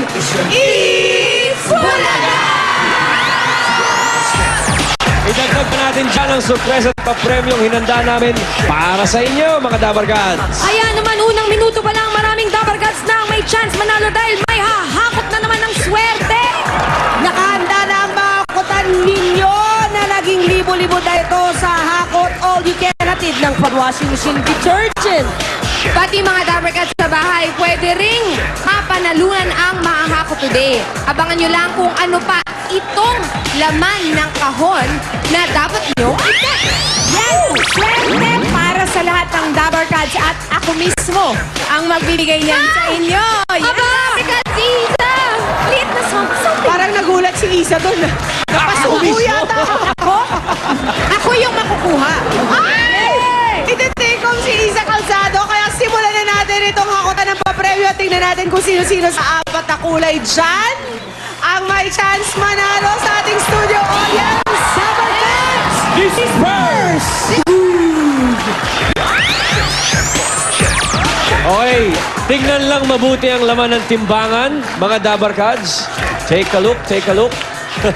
It's Bulaga! Idagdag pa natin dyan ang surprise at pa-premyong hinanda namin para sa inyo, mga Dabarkads. Ayan naman, unang minuto pa lang, maraming Dabarkads na may chance manalo dahil may hahakot na naman ng swerte. Nakahanda na ang mga kutan ninyo na naging libo-libo dahil ito sa Hakot All You Can hatid ng washing machine detergent. Pati mga Dabarkads sa bahay, pwede ring mapanalunan ang mahahakot today. Abangan nyo lang kung ano pa itong laman ng kahon na dapat nyo ikat. Yan! Swerte para sa lahat ng Dabarkads at ako mismo ang magbibigay niyan sa inyo. Yan! Aba, Dabarkads, Isa! Liit na something. Parang nagulat si Isa doon. Napasubo yata ako. Ako yung makukuha. Ay! Iti-take home si Isa Calzado. Kaya simulan na natin itong hakutan ng papremyo at tingnan natin kung sino-sino sa apat na kulay dyan ang may chance manalo sa ating studio audience. Dabarkads! This is first! Okay, tingnan lang mabuti ang laman ng timbangan, mga Dabarkads. Take a look, take a look. There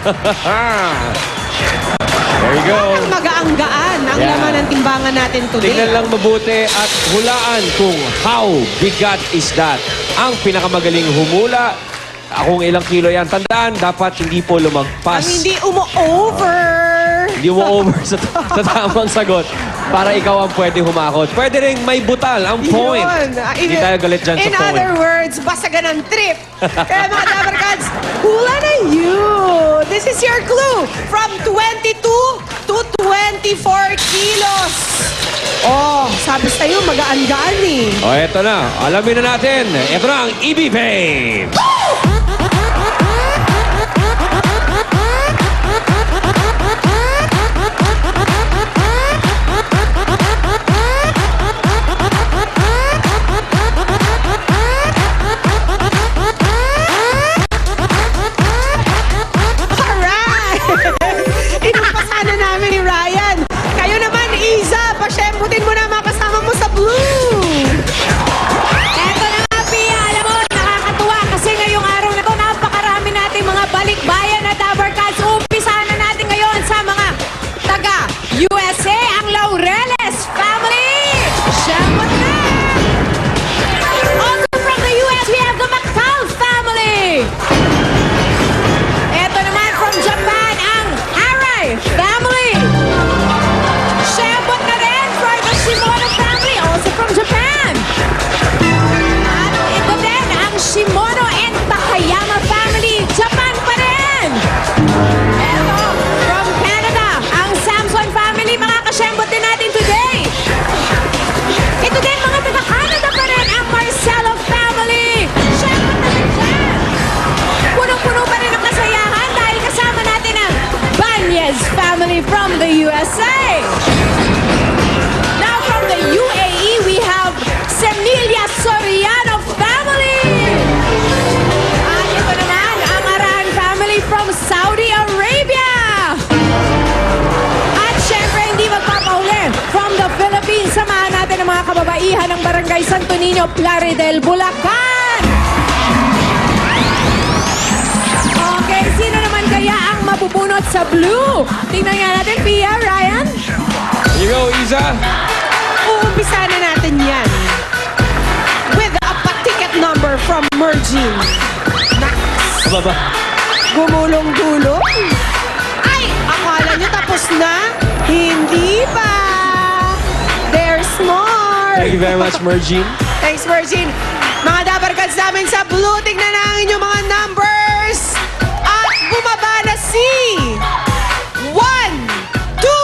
you go. Parang magaanggaan ang Yeah. laman ng timbangan natin today. Tingnan lang mabuti at hulaan kung how bigat is that. Ang pinakamagaling humula, kung ilang kilo yan. Tandaan, dapat hindi po Ang lumagpas. hindi umo-over. Hindi mo over sa tamang sagot para ikaw ang pwede humakot. Pwede rin may butal, ang point. Yun. Hindi tayo galit dyan sa In point. other words, basagan ang trip. Kaya mga Dabarkads, hula na you. This is your clue. From 22 to 24 kilos. Oh, sabi sa'yo, magaan-gaan eh. O, eto na. Alamin na natin. Eto na ang EB Fame. Alright! Inumpasan na namin ni Ryan. Kayo naman, Isa, pasyemputin mo na mga kasama mo sa blue. Eto na nga, Pia. Alam mo, nakakatuwa kasi ngayong araw na to, napakarami nating mga balikbayan na Dabarkads. Umpisahan na natin ngayon sa mga taga-USA, ang Laureles family. Siyempre na! Also from the US, we have the McCall family. Eto naman from Japan, ang Harai family. Siyempre na rin for the Shimono family, also from Japan. At ito din ang Shimono and Takayama family, Japan pa rin. Eto, from Canada, ang Samson family, mga kasyembot din natin today. Ito din, mga taga-Canada pa rin, ang Marcelo family. Syembot na rin dyan. Punong-puno pa rin ang kasayahan dahil kasama natin ang Banyes family from the USA. Now from the UAE, we have Semilia Soriano family. At ito naman, ang Aran family from Saudi Arabia. At syempre, hindi magpapahuli. From the Philippines, samahan natin ang mga kababaihan ng Barangay Santo Niño, Plaridel, Bulacan. Okay, sino naman kaya ang mabubunot sa blue? Tingnan nga natin, Pia, Ryan. Here you go, Isa. Uumpisahan na natin yan with a pa-ticket number from Merging. Baba. Gumulong-gulong. Ay! Akala nyo tapos na? Hindi pa! There's more! Thank you very much, Mergine. Thanks, Virgin. Mga Dabarkads namin sa blue, tignan na ang inyong mga numbers. At bumaba na si 1, 2, 2!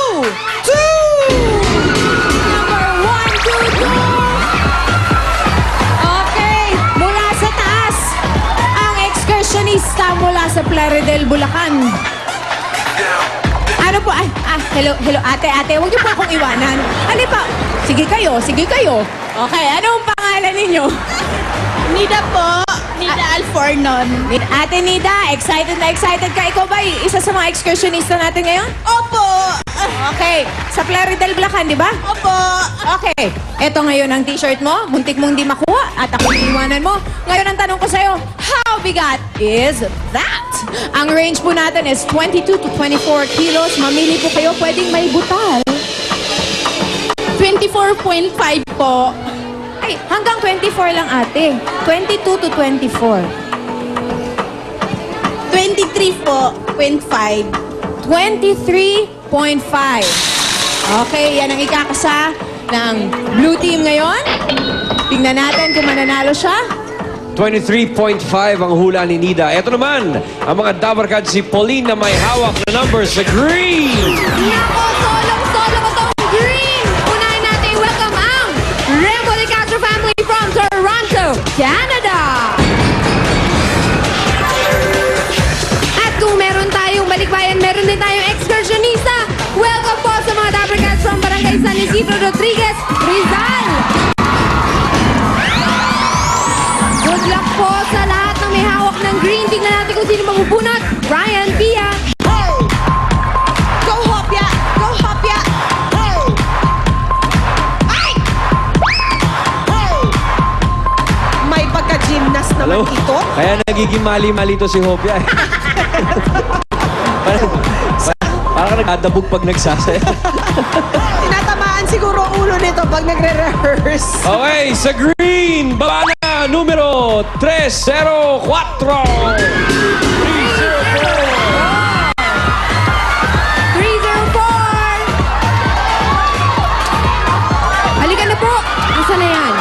Number 1, 2, 2. Okay, mula sa taas, ang excursionista mula sa Plaridel, Bulacan. Ano po? Hello, ate, huwag niyo po akong iwanan. Ano pa? Sige kayo. Okay, anong pangalan ninyo? Nida po. Nida Alfornon. Ate Nida, excited na excited ka. Ikaw ba isa sa mga excursionista natin ngayon? Opo. Okay. Sa Claridel Blacan, di ba? Opo. Okay. Ito ngayon ang t-shirt mo. Muntik mong di makuha at ako iiwanan mo. Ngayon ang tanong ko sa'yo, how bigat is that? Ang range po natin is 22 to 24 kilos. Mamili po kayo. Pwedeng may butal. 24.5 po. Ay, hanggang 24 lang ate. 22 to 24. 23 po. 0.5. 23.5. Okay, yan ang ikakasa ng blue team ngayon. Tingnan natin kung mananalo siya. 23.5 ang hula ni Nida. Ito naman, ang mga Dabarkad si Pauline na may hawak na numbers sa green. Nako, solong-solo ko tong green. Unahin natin, welcome ang Rembo de Castro family from Toronto, Canada. At kung meron tayong balikbayan, meron din tayong excursionista. Welcome po sa mga Dabarkad from Barangay San Isidro Rodriguez, Rizal. Good luck po sa lahat ng may hawak ng green. Tingnan natin kung sino magbubunot. Ryan Pia. Go, Hopya! Go, Hopya! Ay! May pagka-gymnast naman Hello? ito. Kaya nagiging mali-mali to si Hopia. Parang nagdadabog pag nagsasaya. Tinatamaan siguro ang ulo nito pag nagre-rehearse. Okay, sa green, baba na, numero 304. 304. Halika na po. Asa na yan?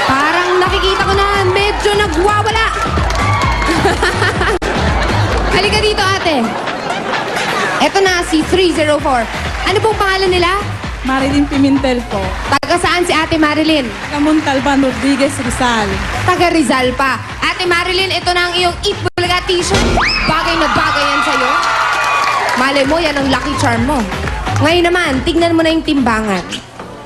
Parang nakikita ko na medyo nagwawala. Halika dito, ate. Eto na si 304. Ano pong pangalan nila? Marilyn Pimentel po. Taga saan si Ate Marilyn? Kamuntalban Rodriguez Rizal. Taga Rizal pa. Ate Marilyn, ito na ang iyong Eat Bulaga t-shirt. Bagay na bagay yan sa'yo. Malay mo, yan ang lucky charm mo. Ngayon naman, tignan mo na yung timbangan.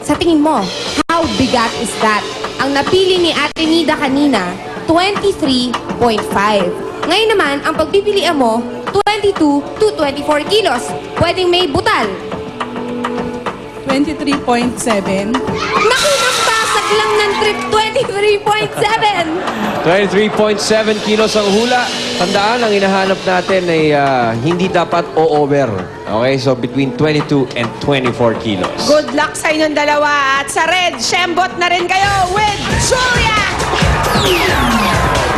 Sa tingin mo, how bigat is that? Ang napili ni Ate Nida kanina, 23.5. Ngayon naman, ang pagpipilian mo, 22 to 24 kilos. Pwedeng may butal. 23.7. Naku, nambasag lang ng trip, 23.7. 23.7 kilos ang hula. Tandaan, ang hinahanap natin ay hindi dapat o-over. Okay, so between 22 and 24 kilos. Good luck sa inyong dalawa. At sa red, Shembot na rin kayo with Julia!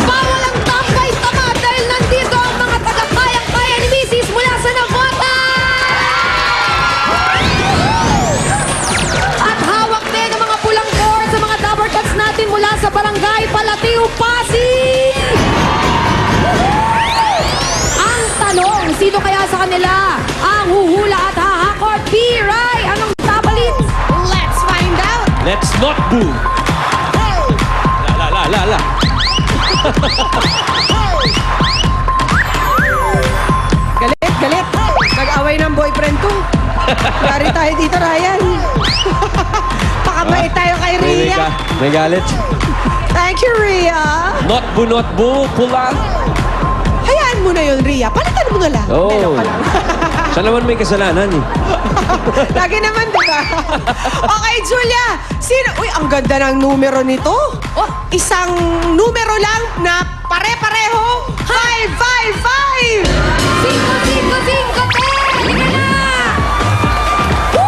Bawal ang tambay tama dahil nandito ang mga tagakayang-kaya ni Mrs. mula sa Navota! At hawak din ang mga pulang board sa mga Dabarkads natin mula sa Barangay Palateo, Pasig! Ang tanong, sino kaya sa kanila ang huhula at hahakot? Piray! Anong tabalit? Let's find out! Let's not boo. La. Galit. Nag-away ng boyfriend ko. Yari tayo dito, Ryan. Pakabait tayo kay Rhea. May galit. Thank you, Rhea. Not boo, pula. Hayaan mo na yun, Rhea. Palitan mo na lang. Oh. Meron ka lang. Siya naman may kasalanan eh. Lagi naman, di ba? Okay, Julia. Uy, ang ganda ng numero nito. Oh, isang numero lang na pare-pareho. 555! 5, 5, 5, 10! Halika na! Woo!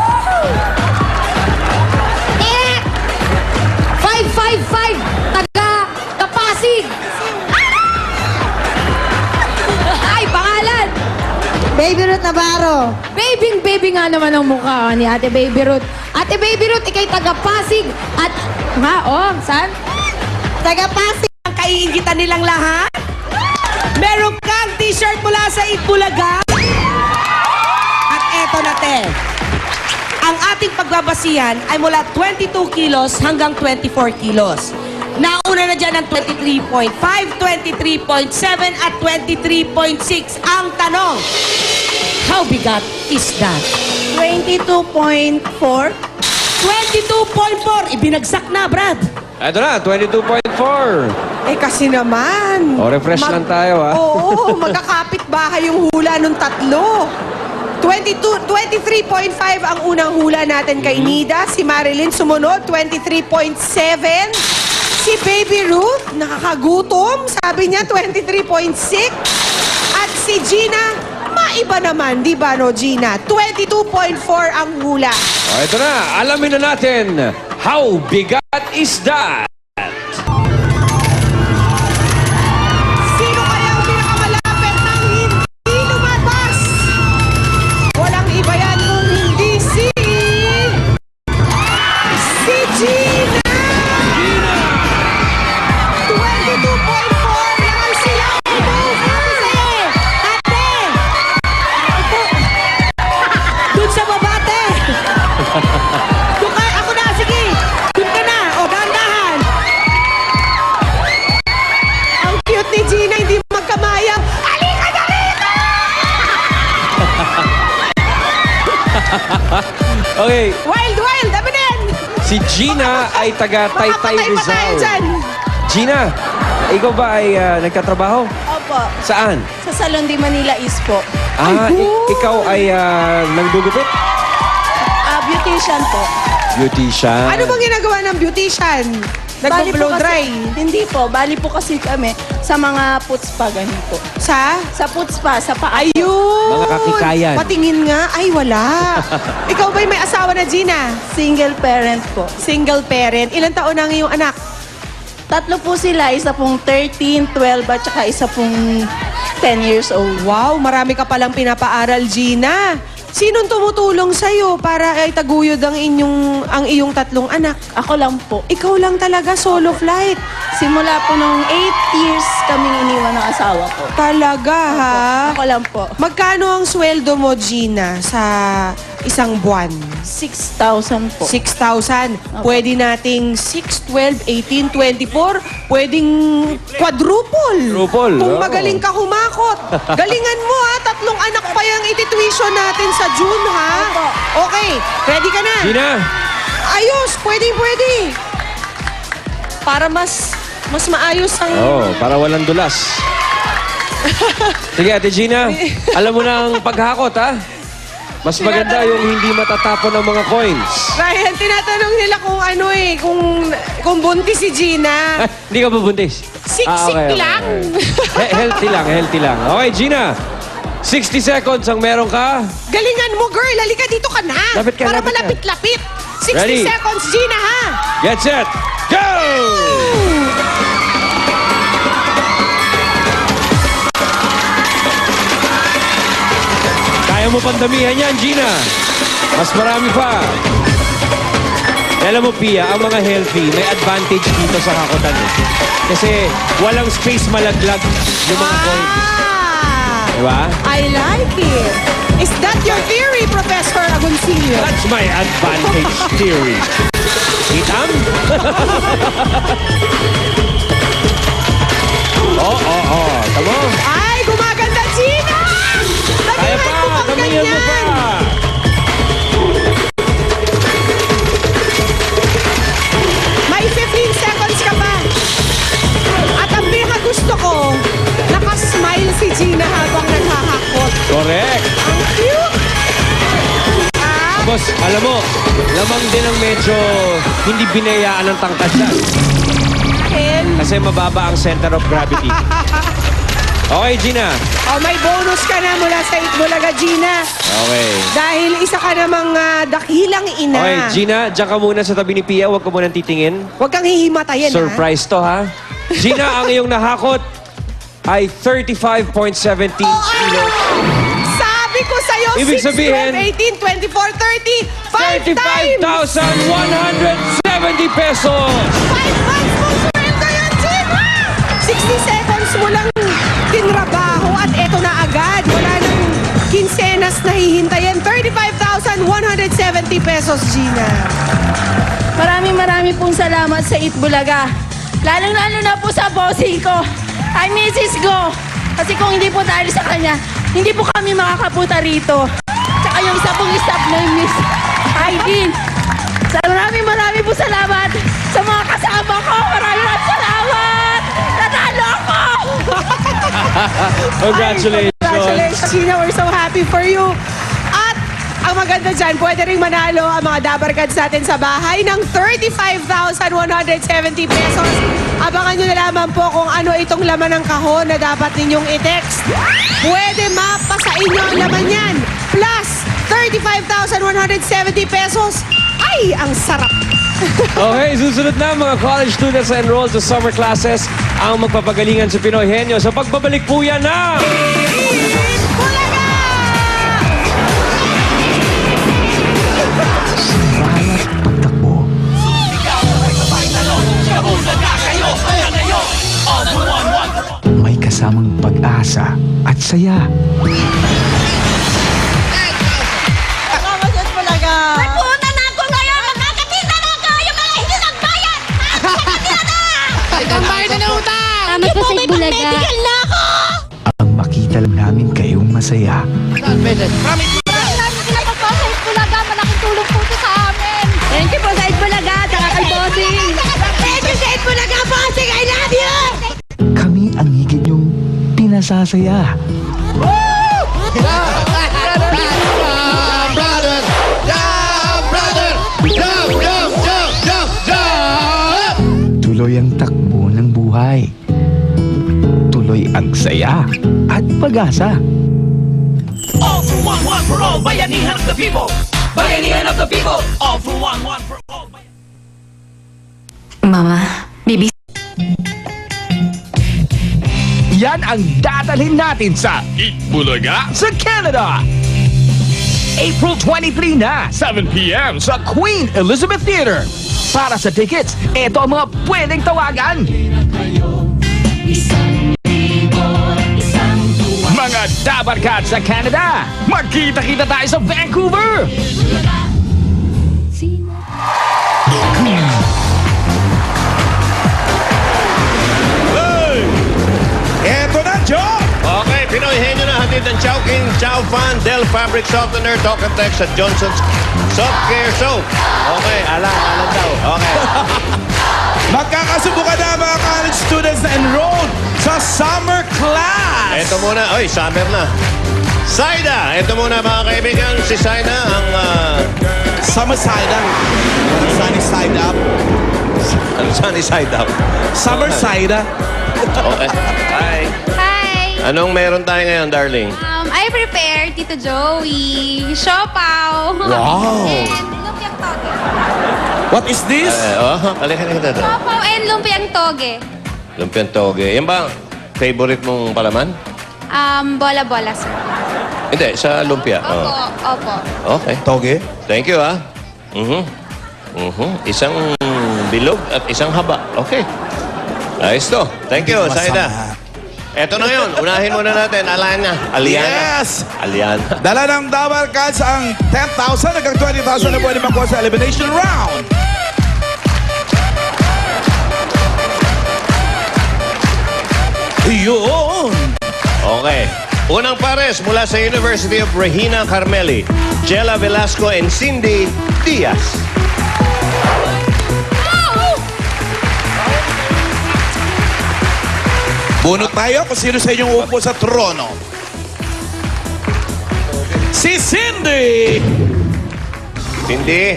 555 taga Pasig. Ay, pangalan! Baby Ruth Navarro. Baby nga naman ang mukha ni Ate Baby Ruth. Ate Baby Ruth, ikay taga Pasig. At, saan? Taga Pasig. Ang kaiingitan nilang lahat. Meron kang t-shirt mula sa Itbulaga. At eto na, te. Ang ating pagbabasihan ay mula 22 kilos hanggang 24 kilos. Nauna na dyan ang 23.5, 23.7 at 23.6. Ang tanong, how bigat is that? 22.4. 22.4. Ibinagsak na, Brad. Ito na, 22.4. Eh kasi naman. O, refresh lang tayo, ha? Oo, magkakapit bahay yung hula nung tatlo. 23.5 ang unang hula natin kay Nida. Si Marilyn sumunod, 23.7. Si Baby Ruth, nakakagutom. Sabi niya, 23.6. At si Gina, maiba naman, di ba no, Gina? 22.4 ang hula. O, ito na. Alamin na natin, how bigat is that? Sino kayang pinakamalapit ng hindi lumabas? Walang iba yan kung hindi si Gina! 22.4 lang sila. Ate! Doon sa babate! Doon ka, ako na, sige! Doon ka na, o dahan-dahan! Ang cute ni Gina, hindi magkamayang. Halika na rito! Okay, Wild, wild! Dami na yan! si Gina ay taga Taytay Makapatay pa tayo Rizal. dyan. Gina, ikaw ba ay nagtatrabaho? Opo. Saan? Sa Salon de Manila East po. Ikaw ay nagdugupit? Beautician po. Beautician. Ano bang ginagawa ng beautician? Bali po Nagpo-blow kasi- dry? Hindi po. Bali po kasi kami sa mga puts pa, ganun po. Sa? Sa puts pa, sa paa. Ayun! Mga kakikayan. Patingin nga. Ay, wala. Ikaw ba'y may asawa na, Gina? Single parent po. Single parent. Ilan taon na ang iyong anak? Tatlo po sila. Isa pong 13, 12, at saka isa pong 10 years old. Wow, marami ka palang pinapaaral, Gina. Sinong tumutulong sa'yo para ay taguyod ang iyong tatlong anak? Ako lang po. Ikaw lang talaga, solo flight. Simula po nung 8 years kaming iniwan ng asawa ko. Talaga, ha? Ako lang po. Magkano ang sweldo mo, Gina, sa isang buwan? 6,000 po. 6,000. Pwede nating 6, 12, 18, 24. Pwedeng quadruple. Quadruple, Kung oo. magaling ka humakot. Galingan mo ha. Tatlong anak pa yung iti-tuition natin sa June ha. Okay. Ready ka na? Gina, Ayos. Pwede. Para mas maayos ang... para walang dulas. Sige, Ate Gina, alam mo na ang paghakot, ha? Mas maganda yung hindi matatapon ng mga coins. Ryan, tinatanong nila kung ano kung buntis si Gina. Hindi ka bubuntis? Siksik lang. Healthy lang. Okay, Gina. 60 seconds ang meron ka. Galingan mo, girl. Halika dito ka na. Lapit ka, Para lapit ka. malapit-lapit. 60 Ready? seconds, Gina, ha? Get set, go! Kaya mo pandamihan yan, Gina. Mas marami pa. Alam mo, Pia, ang mga healthy, may advantage dito sa hakotan. Kasi walang space malaglag yung mga coins. Diba? I like it. Is that your theory, Professor Agoncillo? That's my advantage theory. Itam? Tama. Ay, gumaganda, Gina! Kaya pa, Galingan mo pang kamayan mo pa. ganyan. May 15 seconds ka pa. At ang pinakagusto ko, nakasmile si Gina habang naghahakot. Correct. Ang cute! Ah, Boss, alam mo, lamang din ang medyo hindi binayaan ng tangkad siya. dahil... Kasi mababa ang center of gravity. Okay, Gina. Oh, may bonus ka na mula sa Itbulaga, Gina. Okay. Dahil isa ka namang dakilang ina. Okay, Gina, diyan ka muna sa tabi ni Pia. Huwag ka muna titingin. Huwag kang hihimatayin, ha? Surprise to, ha? Gina, ang iyong nahakot ay 35.17 kilos. Sabi ko sa'yo, Ibig 6, sabihin, 12, 18, 24, 30, 5 times! 35,170 pesos! 5 months mong sweldo yan, Gina! 60 seconds mo lang tinrabaho at eto na agad. Wala nang kinsenas na hihintayin. 35,170 pesos, Gina. Marami pong salamat sa Itbulaga. Lalong-lalo na po sa bossing ko. Ay, Mrs. Go. Kasi kung hindi po dahil sa kanya, hindi po kami makakapunta rito. Tsaka yung isa pong staff na yung Miss Heidi. Marami po salamat sa mga kasama ko. Maraming salamat. Natalo ako. Congratulations! Congratulations, Gina. We're so happy for you. Ang maganda dyan, pwede rin manalo ang mga Dabarkads natin sa bahay ng 35,170 pesos. Abangan nyo na lamang po kung ano itong laman ng kahon na dapat ninyong i-text. Pwede mapasa inyo ang laman yan. Plus, 35,170 pesos. Ay, ang sarap. Okay, susunod na mga college students na enrolled sa summer classes ang magpapagalingan sa Pinoy Henyo. Sa pagbabalik po yan na... Bulaga! Bawat pagtakbo, may kasamang pag-asa at saya. Nakamasyat Bulaga! Punta na ako ngayon! Magkakatita na ako! Yung mga hindi nagbayad! Bayad na utang! Hindi po may pang-medical na ako! Ang makita lang namin kayong masaya. Maraming salamat po sa Itbulaga. Malaking tulong po ito sa amin. Thank you po sa Itbulaga, tsaka kay Bossing. Thank you sa Itbulaga, bossing! I love you! Kami ang higit yung pinasasaya. Tuloy ang takbo ng buhay. Tuloy ang saya at pag-asa. All for one for all. Bayanihan of the people. Bayanihan of the people. All for one for all. Mama, baby. Yan ang dadalhin natin sa Itbulaga sa Canada. April 23 na, 7 p.m. sa Queen Elizabeth Theatre. Para sa tickets, ito ang mga pwedeng tawagan. Mga Dabarkads sa Canada, magkita-kita tayo sa Vancouver. Eto na, Joe! Okay, Pinoy Henyo na hatid ng Chowking, Chow Fan, Del Fabric Softener, Talk and Text at Johnson's Soft Care Soap. Okay, alam daw. Okay. Magkakasubukan na mga college students na enrolled sa summer class! Ito muna, oy, summer na. Saida! Ito muna mga kaibigan, si Saida ang... Summer side up. Sunny side up. Ano sunny side up? Summer side up. Okay. Hi. Hi! Anong meron tayo ngayon, darling? I prepared Tito Joey, siopaw, Wow. and lumpiang toge. What is this? Halika. Siopaw and lumpiang toge. Lumpiang toge. Yan ba favorite mong palaman? Bola-bola, sir. Hindi, sa lumpia. Opo. Okay. Toge? Thank you, ah. Isang bilog at isang haba. Okay. Ayos to. Thank you, Saida. Eto na yun. Unahin muna natin. Aliana. Yes! Aliana. Dala ng Dabarkads ang 10,000 hanggang 20,000 na pwede makuha sa elimination round. Yun! Okay. Unang pares mula sa University of Regina Carmeli. Jella Velasco and Cindy Diaz. Bunot tayo kung sino sa inyong upo sa trono. Si Cindy! Cindy.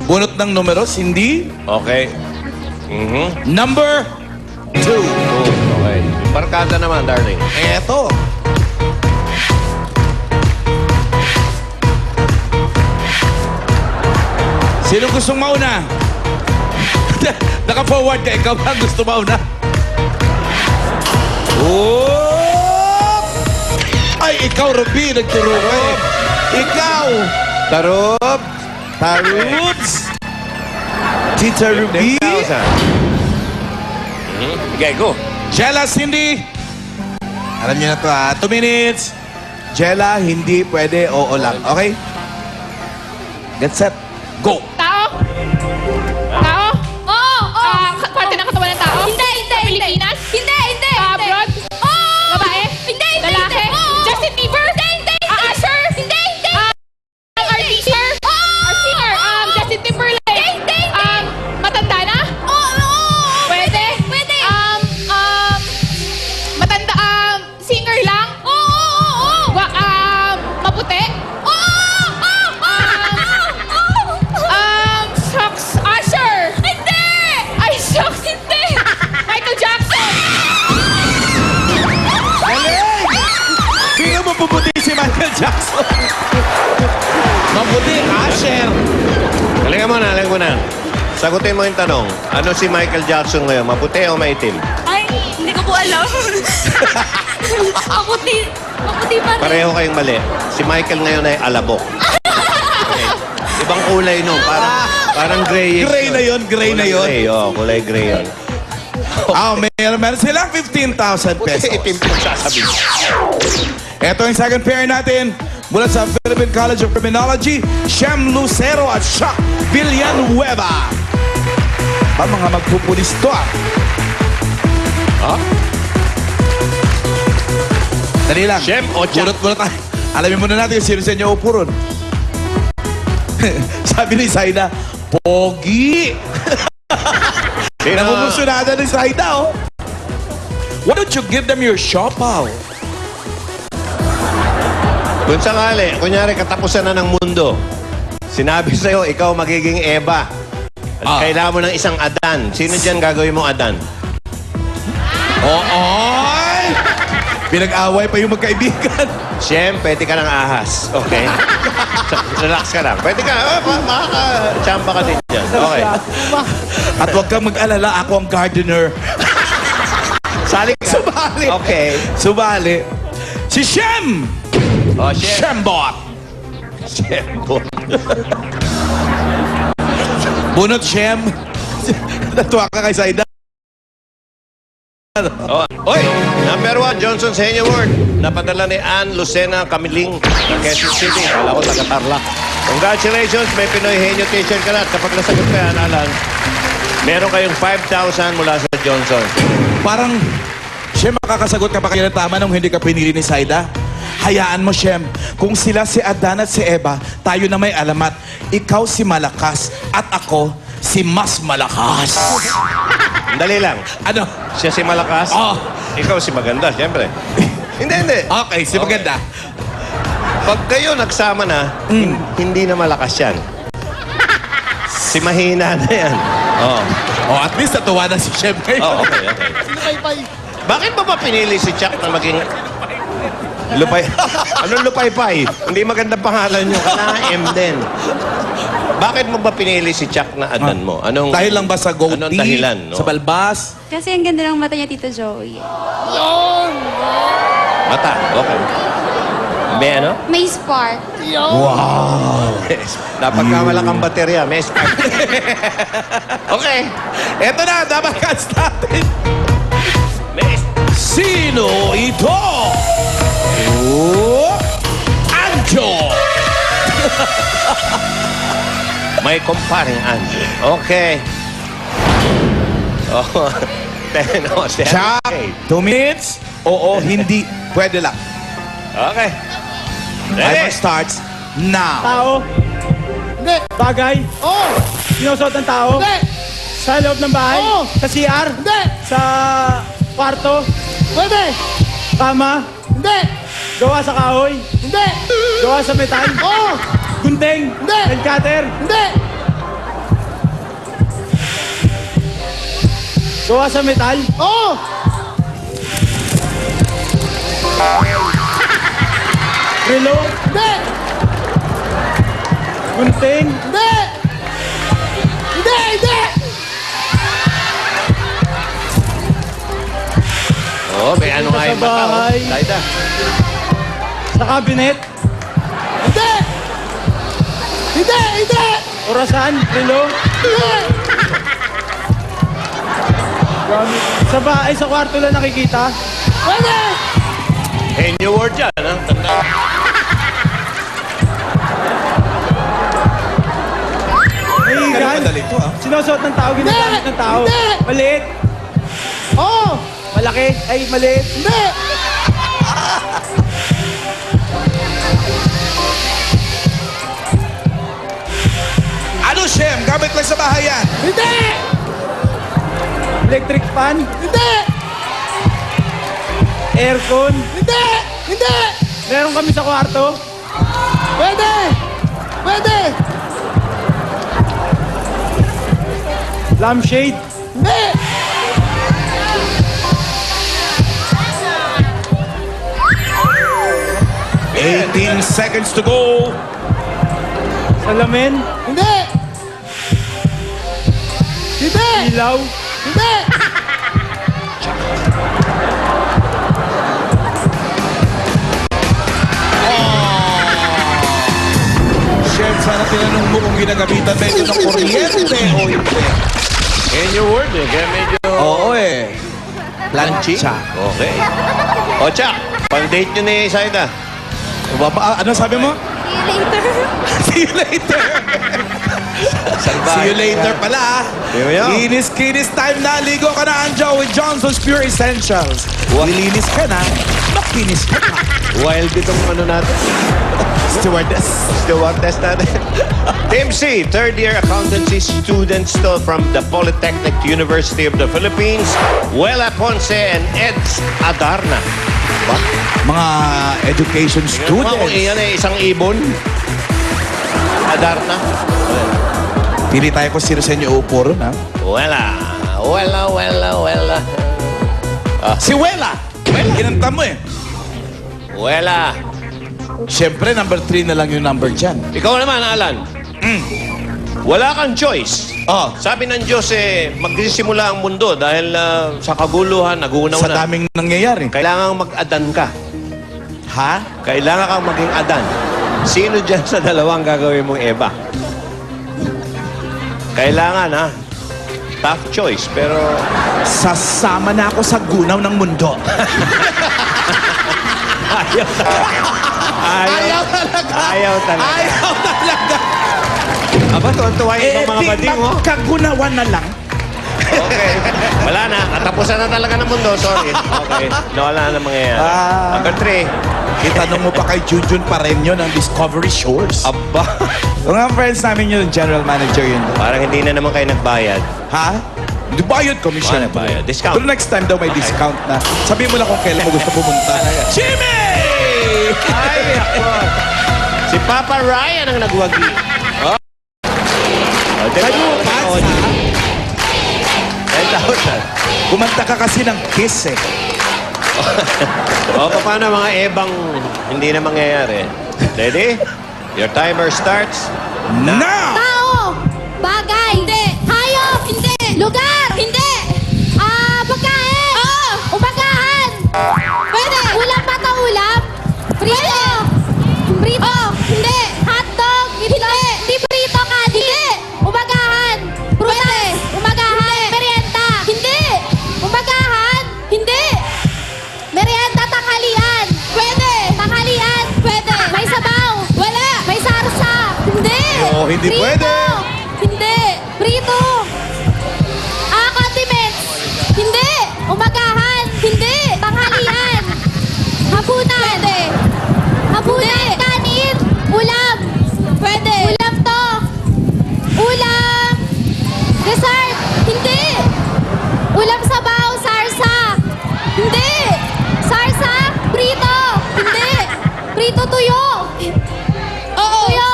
Bunot ng numero, Cindy. Okay. Number 2. Okay. Barkada naman, darling. Eto. Sino gustong mauna? Naka-forward ka, ikaw ba ang gusto mauna? Oh! Ay, ikaw, Ruby, nagturo ka eh. Ikaw! Tarop. Oops! Tita Ruby? 10,000. Okay, go. Jella, Cindy. Alam niyo na to ha. 2 minutes. Jella, hindi pwede, oo lang. Okay? Get set. Go! Tao? Tao? Oo! Parte ng katawan ng tao? Hindi! Pilipinas? Hindi! Abroad? Oo! Babae? Hindi! Lalaki? Justin Bieber? Hindi! Usher? Hindi! Artista? Oo! Singer? Justin Timberlake? Hindi! Matanda na? Oo! Pwede? Matanda, singer lang? Oo! Maputi? Oo! Jackson. Mabuti, Asher. Galingan mo na. Sagutin mo yung tanong. Ano si Michael Jackson ngayon? Maputi o maitim? Ay, hindi ko po alam. Maputi. Maputi pa rin. Pareho kayong mali. Si Michael ngayon ay alabok. Okay. Ibang kulay no. Parang gray. Gray na yun, gray na yun. Gray, kulay gray yun. Meron silang 15,000 pesos. Itim po sasabihin. Ito ang second pair natin mula sa Philippine College of Criminology, Shem Lucero at Shock Villanueva. Mga magpupulis to Dali lang. Shem o Chuck? Bunot tayo. Alamin muna natin kung sino sa inyo upo ron. Sabi ni Saida, Pogi! Namumusunada ni Saida, oh. Why don't you give them your siopaw? Kung sakali, kunyari katapusan na ng mundo, sinabi sa'yo, ikaw magiging Eva. At kailangan mo ng isang Adan. Sino dyan gagawin mo Adan? Oy! Pinag-away pa yung magkaibigan. Shem, pwede ka ng ahas. Okay? Relax ka lang. Pwede ka. Makaka-chamba ka din dyan. Okay. At huwag kang mag-alala, ako ang gardener. Sali ka. Subali. Okay. Subali. Si Shem! Oh, Shem. Shembot! Shembot. Bunot Shem. Natuwa ka kay Saida. Oh. Oy! Number 1, Johnson Henyo Award. Napadala ni Ann Lucena Camiling ng Quezon City. Kala ko taga-Tarlac. Congratulations! May Pinoy Henyo t-shirt ka na. At kapag nasagot ka yan, Alan, meron kayong 5,000 mula sa Johnson. Parang, Shem, makakasagot ka pa kayo ng tama nung hindi ka pinili ni Saida? Hayaan mo, Shem. Kung sila si Adan at si Eva, tayo na may alamat. Ikaw si Malakas at ako si Mas Malakas. Dali lang. Ano? Siya si Malakas. Oh. Ikaw si Maganda, siyempre. Hindi. Okay, si Maganda. Pag kayo nagsama na, hindi na malakas yan. Si Mahina na yan. Oh, at least natuwa na si Shem ngayon. Oh, okay. Bakit ba pinili si Chuck na maging lupay? Anong lupay-pay? Hindi magandang pangalan nyo. Kailangan M din. Bakit mo ba pinili si Chuck na Adan mo? Anong, Dahil lang ba sa goatee? Anong dahilan? No? Sa balbas? Kasi ang ganda ng mata niya, Tito Joey. Mata. Okay. May ano? May spark. Napagkamalakang baterya. May spark. Okay. Eto na, dapat catch natin. May Sino ito? Anjo! May kumparing Andrew. Okay. Oh, 10 o 10. Chuck, 2 minutes? Oo, hindi. Pwede lang. Okay. Timer Ready? starts now. Tao? Hindi. Bagay? Oo. Sinusuot ng tao? Hindi. Sa loob ng bahay? Oo. Sa CR? Hindi. Sa kwarto? Pwede. Kama? Hindi. Gawa sa kahoy? Hindi. Gawa sa metal? Oo. Gunting? Hindi. Nail cutter? Hindi. Gawa sa metal? Oo. Relo? Hindi. Gunting? Hindi. Hindi. Oh, may ano nga yung Sa mata. bahay. Saida. Sa cabinet? Hindi. Orasan? Relo? Hindi. Sa bahay, sa kwarto lang nakikita? Pwede. Henyo word yan, ha? Tanda. Mahigan? Madali to, ah. Sinusuot ng tao, ginagamit ng tao? Maliit? Oo. Malaki? Ay, maliit? Hindi. Ano, Shem? Gamit lang sa bahay yan. Hindi. Electric fan? Hindi. Aircon? Hindi. Meron kami sa kwarto? Pwede. Lampshade? Hindi. 15 seconds to go. Salamin. Hindi! Hindi! Ilaw. Hindi! Chef, sana tinanong mo kung ginagamitan ba ito ng kuryente o hindi. In your word eh. Kaya medyo... Oo eh. Plancha. Okay. O, Chuck, pang-date nyo ni Saida. Ano sabi mo? See you later. See you later pala. Here we go. Kinis time na. Ligo ka na, Anjo, with Johnson's Pure Essentials. Lilinis ka na, makinis ka na. Wild itong ano natin. Stewardess natin. Team C, third-year accountancy students to from the Polytechnic University of the Philippines, Wela Ponce and Eds Adarna. Mga education Kung students. iyan ay isang ibon. Adarna. Pili tayo kung sino sa inyo uupo ron, ha? Wela. Si Wela! Kinanta mo eh. Wela. Siyempre, number 3 na lang yung number dyan. Ikaw naman, Alan. Wala kang choice. Oh, Sabi ng Diyos magsisimula ang mundo dahil sa kaguluhan, nagunaw sa na. daming nangyayari. Kailangan mag-adan ka. Ha? Kailangan kang maging adan. Sino dyan sa dalawang gagawin mong Eva? Kailangan, ha? Tough choice, pero... Sasama na ako sa gunaw ng mundo. Ayaw talaga. Ayaw talaga. Ayaw talaga. Ayaw talaga. Aba, tuwan-tuwa yung mga bading, oh. Magkagunawan na lang. Okay. Wala na. Katapusan na talaga ng mundo. Sorry. Okay. Wala na mangyayari. Number 3. Itanong mo pa kay Junjun Pareño ng Discovery Shores. Aba. Mga friends namin yun, general manager yun. Parang hindi na naman kayo nagbayad. Ha? Di bayad commission. Bayad. Discount. Pero next time daw may discount na. Sabihin mo lang kung kailan mo gusto pumunta. Jimmy! Ay, ako. Si Papa Ryan ang nagwagi. Oh. Kayo, Pats, ha? 10,000. Kumanta ka kasi ng Kiss eh. O, paano mga ebang hindi na mangyayari? Ready? Your timer starts. Now! Tao! Bagay! Hindi! Hayop! Hindi! Lugar! Hindi! Pagkain! Oo! Umagahan! Pwede! Ulam bata ulam? Prito! Prito! Hindi! Hotdog! Hindi! Hindi prito ka! Hindi! Umagahan! Prutas! Umagahan! Merienda! Hindi! Umagahan! Hindi! Merienda tanghalian! Pwede! Tanghalian! Pwede! May sabaw! Wala! May sarsa! Hindi! Oo, hindi Prito! pwede. Hindi! Prito! Condiments! Hindi! Umagahan! Hindi! Tanghalian! Hapunan! Pwede! Hapunan! Kanin! Ulam! Pwede! Ulam to! Ulam! Dessert! Hindi! Ulam sabaw! Sarsa! Hindi! Sarsa! Prito! Hindi! Prito tuyo! Oo! Tuyo!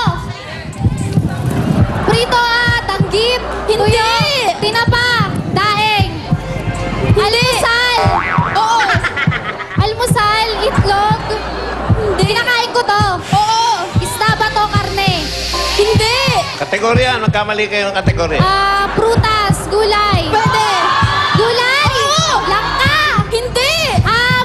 Prito tanggit! Hindi! Tinapa! Daeng! Almusal! Oo! Almusal! Itlog! Hindi! Kinakain ko to! Oo! Isda ba to? Karne? Hindi! Kategorya. Magkamali kayo ng kategorya. Prutas! Gulay! Pwede! Gulay! Oo! Langka! Hindi!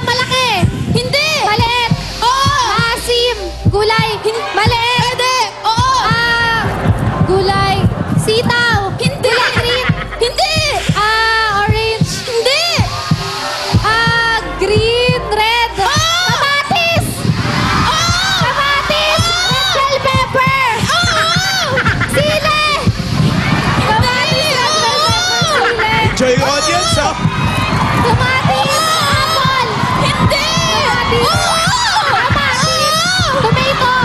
Malaki! Hindi! Maliit! Oo! Maasim! Gulay! Maliit! Pwede! Oo! Gulay! Sitaw! Hindi! Green! Hindi! Orange! Hindi! Green! Red! Kamatis! Kamatis! Red bell pepper! Sile! Kamatis! Red bell pepper! Sile! Enjoy yung audience, ha? Kamatis! Apple! Hindi! Kamatis! Tomato!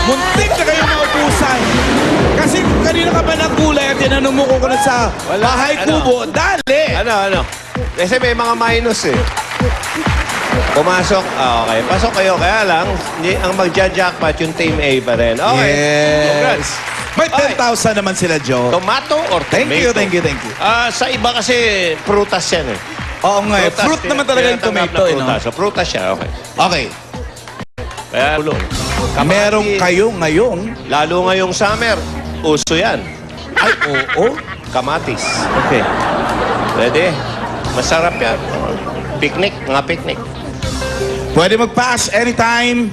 Muntik na kayo maubusan. Kasi kanina ka ba nagkulay at tinanong mo ko na sa Wala. bahay Ano? kubo. Dali! Ano? Kasi may mga minus eh. Pumasok. Okay. Pasok kayo. Kaya lang, ang magja-jackpot yung Team A pa rin. Okay. Congrats. May Okay. 10,000 naman sila, Joe. Tomato or tomato? Thank you. Sa iba kasi, prutas yan eh. Oo nga eh. Prutas, Fruit naman talaga yung tinatanggap tomato na eh, no? prutas. So, prutas siya, okay. Okay. Kaya, ulo. Merong kayo ngayong... Lalo ngayong summer, uso yan. Ay, oo. Kamatis. Okay. Ready? Masarap yan. Picnic, mga picnic. Pwede mag-pass anytime.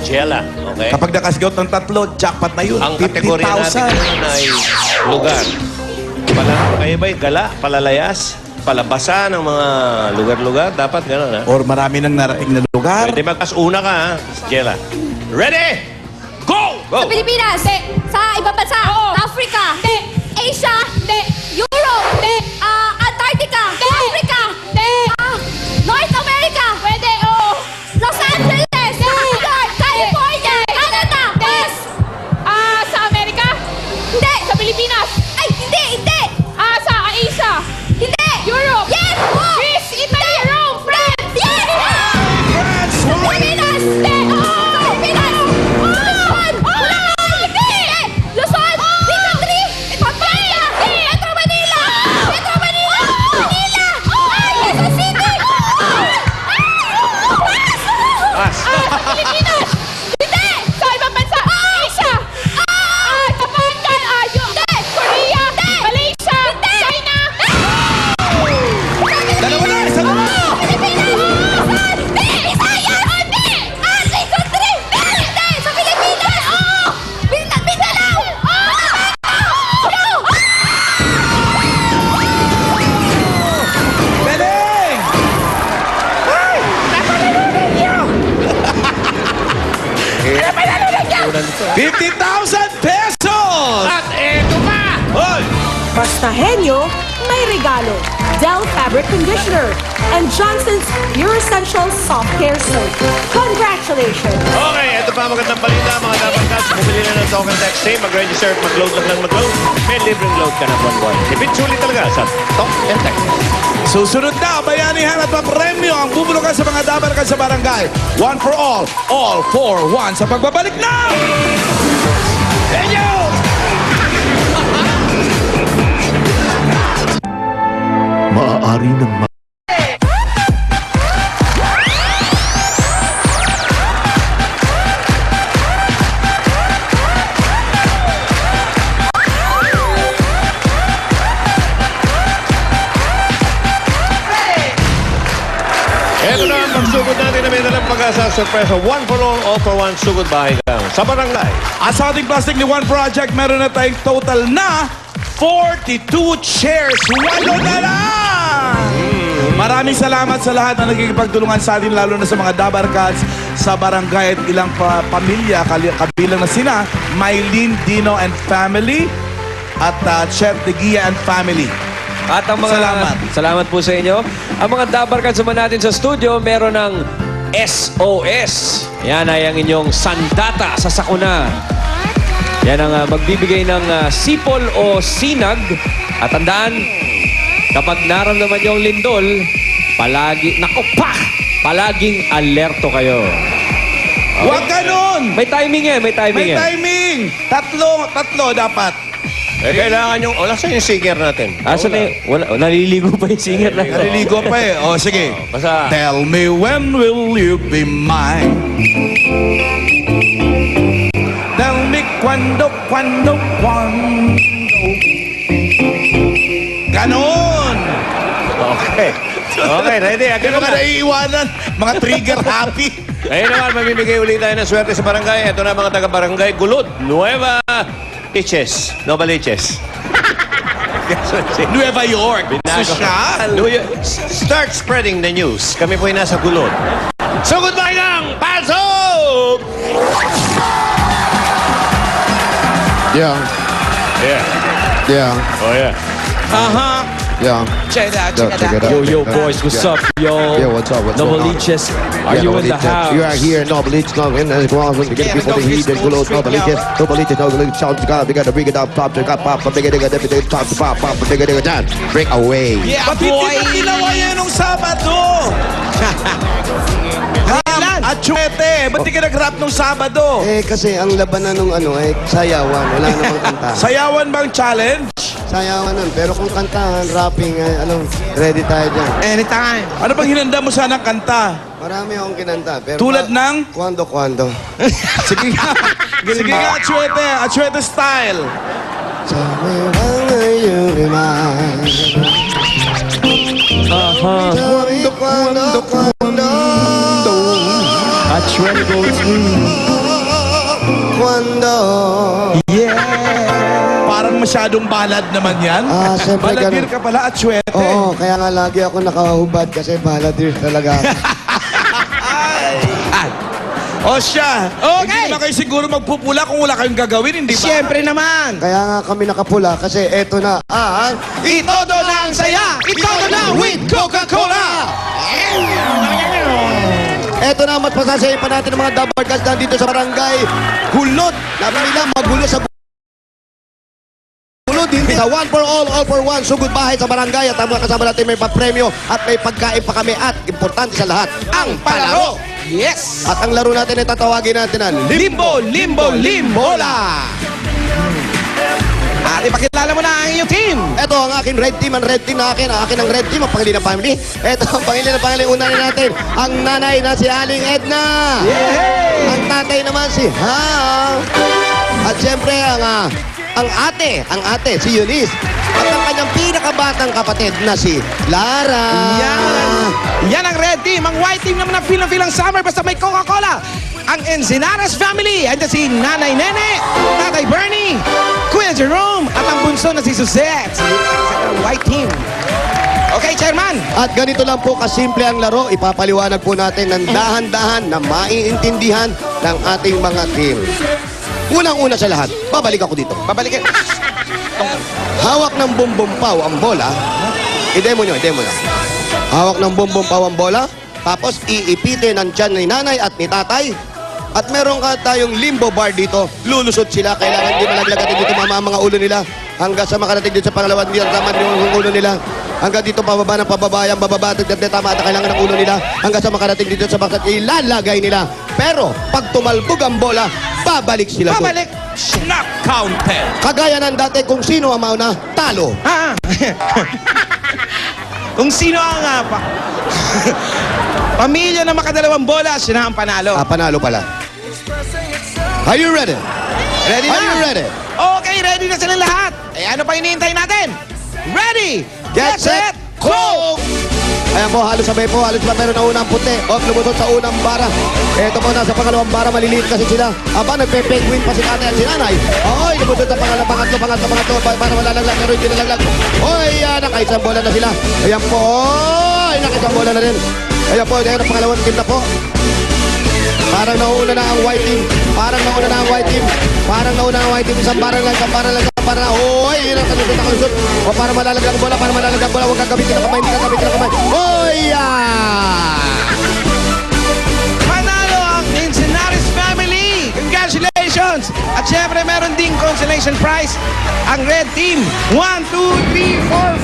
Jella, okay? Kapag nakasigot ng 3, jackpot na yun. Ang kategorya natin 50,000. ngayon ay lugar. Kayo ba'y gala, palalayas, palabasa ng mga lugar-lugar? Dapat gano'n, ha? Or marami nang narating na lugar. Pwede magpas una ka, ha? Jella. Ready? Go! Go! Sa Pilipinas. Hindi. Sa ibang bansa. Africa. Hindi. Asia. Hindi. Europe. Hindi. Antarctica. Hindi. Africa. Hindi. North America. Pwede. Oo. Los Angeles. New York. California. Canada. Yes. Sa Amerika? Hindi. Sa Pilipinas? Ay, hindi. Hindi. Sa Asia? Hindi. Europe? Yes. Greece. Italy. Rome. France. Yes. Sa Pilipinas. Hindi. Sa Pilipinas. Luzon! Hindi! Luzon! Visayas! Pampanga! Metro Manila! Metro Manila! Manila! Quezon City! Pass. Pilipinas! Hindi! Sa ibang bansa! Asia! Japan! Hindi! Korea! Malaysia! China! Dalawa na, isa na. Pilipinas! Hindi! Visayas! Hindi! Quezon City! Hindi! Sa Pilipinas! Mindanao! Galing! 50,000 pesos! At eto pa! Hoy! Basta henyo, may regalo. Dell Fabric Conditioner and Johnson's Pure Essential Soft Care Soap. Congratulations! Okay, ito pa magandang balita. Mga dapat cash, bumili na ng token text tape, mag-register at mag-load lang ng mag-load. May libreng load ka ng buwan-buwan. Tipid sulit talaga sa Talk and Text. Susunod na, bayanihan at papremyo ang bubulukan sa mga dabarkan sa barangay. One for all for one. Sa pagbabalik na! Henyo! Maaari ng Ito na ang pagsugod natin na may dalang pag-asa sorpresa. One for all for one, sugod bahay ka sa barangay. At sa ating plastic ni One Project, meron na tayong total na 42 chairs. Walo na lang! Maraming salamat sa lahat na nagkikipagtulungan sa atin, lalo na sa mga Dabarkads sa barangay at ilang pamilya, kabilang na sina Maylene, Dino and family at Chef De Gia and family. At ang mga... Salamat po sa inyo. Ang mga Dabarkads naman natin sa studio, meron ng SOS. Yan ay ang inyong sandata sa sakuna. Yan ang magbibigay ng sipol o sinag. At tandaan, kapag naramdaman yung lindol, palaging alerto kayo. Huwag ganun! May timing eh, may timing May eh. timing! Tatlo dapat. Eh, kailangan yung... Wala sa yung singer natin. Asa na wala, naliligo pa yung singer na. Naliligo pa eh. O, sige. Basta... Tell me when will you be mine? Tell me cuando. Ganon! Okay. Okay, ready? Hindi mo ka naiiwanan. Mga trigger happy. Ngayon naman, mamimigay ulit tayo ng swerte sa barangay. Ito na mga taga-barangay Gulod, Nueva Eches. Novaliches. Nueva York. Social. Start spreading the news. Kami po'y nasa Gulod. So, goodbye ng Pasok! Yeah, Yeah. Oh, yeah. yeah. Check it out, Check it out. Yo, boys, what's up, yo? Yeah, what's up? Novaliches, are Yeah, you in the Novaliches. house? You are here in Novaliches, no, and go on, we get people to heat and go out, Novaliches, shout to God, we gotta bring it up, pop, check up, pop, bigger, top, pop, bigger, down, break away. Yeah, boy! Ba't hindi ginawa yan nung Sabado? At Chuete, ba't di ka nag-rap nung Sabado? Kasi ang labanan nung sayawan, wala namang kanta. Sayawan bang challenge? sayawan nun. Pero kung kantahan, rapping, ready tayo dyan. Anytime. Ano bang hinanda mo sanang kanta? Marami akong kinanta. Pero Tulad ng? Kwando. Sige nga. Sige nga, Achuete. Achuete style. Sabi ngayon naman. Kwando. At 20 goes. Kwando. Parang masyadong balad naman yan. Siyempre Baladir ganun. ka pala, Achuete. Oo, kaya nga lagi ako nakahubad kasi baladir talaga ako. O siya. Okay. Hindi naman kayo siguro magpupula kung wala kayong gagawin, hindi ba? Siyempre naman. Kaya nga kami nakapula kasi eto na ang Itodo na ang saya. Itodo na with Coca-Cola. eto na mas pasasayin pa natin ang mga dabarkas dito sa barangay Gulod. Labi nila magulo sa Gulod. Hindi sa one for all for one. Sugod bahay sa barangay at ang mga kasama natin may papremyo at may pagkain pa kami at importante sa lahat, ang palaro. Yes. At ang laro natin ay tatawagin natin ang Limbo, limbo, limbola. At ipakilala mo na ang iyong team. Ito ang aking red team, ang red team na akin, ang red team, ang Pangilinan family. Ito ang Pangilinan family, unahin natin. Ang nanay na si Aling Edna. Ang tatay naman si Hang. At siyempre ang ate, si Eunice. At ang kanyang pinakabatang kapatid na si Lara. Yan ang red team. Ang white team naman ang feel ang summer basta may Coca-Cola. Ang Encinares family. Andiyan si Nanay Nene, Tatay Bernie, Kuya Jerome, at ang bunso na si Suzette. Ang white team. Okay, Chairman. At ganito lang po kasimple ang laro. Ipapaliwanag po natin ng dahan-dahan na maiintindihan ng ating mga team. Unang-una sa lahat, babalik ako dito. Babalikin. Hawak ng bumbumpaw ang bola. I-demo nyo. Hawak ng bumbumpaw ang bola. Tapos iipitin ng tiyan ni nanay at ni tatay. At meron ka tayong limbo bar dito. Lulusot sila. Kailangan di malaglagan dito mama ang mga ulo nila. Hanggang sa makarating dito sa pangalawan nila. Tama yung ulo nila. Hanggang dito pababa ng pababa. Yung bababa at tama at kailangan ng ulo nila. Hanggang sa makarating dito sa bakat. Ilalagay nila. Pero pag tumalbog ang bola, babalik sila doon. Babalik. Not counted. Kagaya ng dati kung sino ang mauna, talo. Kung sino ang pamilya na makadalawang bola, siya na ang panalo. Panalo pala. Are you ready? Ready na? Are you ready? Okay, ready na silang lahat. Eh, ano pa hinihintay natin? Ready, Get set, go! Ayan po, halos sabay po. Halos pa meron na unang puti. Lumusot sa unang bara. Ito po, nasa pangalawang bara. Maliliit kasi sila. Aba, nagpe-penguin pa si tatay at si nanay. Oy, lumusot sa pangatlo. Para malalaglag. Pero hindi nalaglag. Oy, nakaisang bola na sila. Ayan po. Oy, nakaisang bola na rin. Ayan po, ayan ang pangalawang team na po. Parang nauna na ang white team. Isang bara lang. Oy, yun ang kalusot. O para malalaglag ang bola. Huwag kagamitin ang kamay. Oy, Panalo ang Encinares family. Congratulations! At syempre, meron ding consolation prize. Ang red team, 1, 2, 3, 4,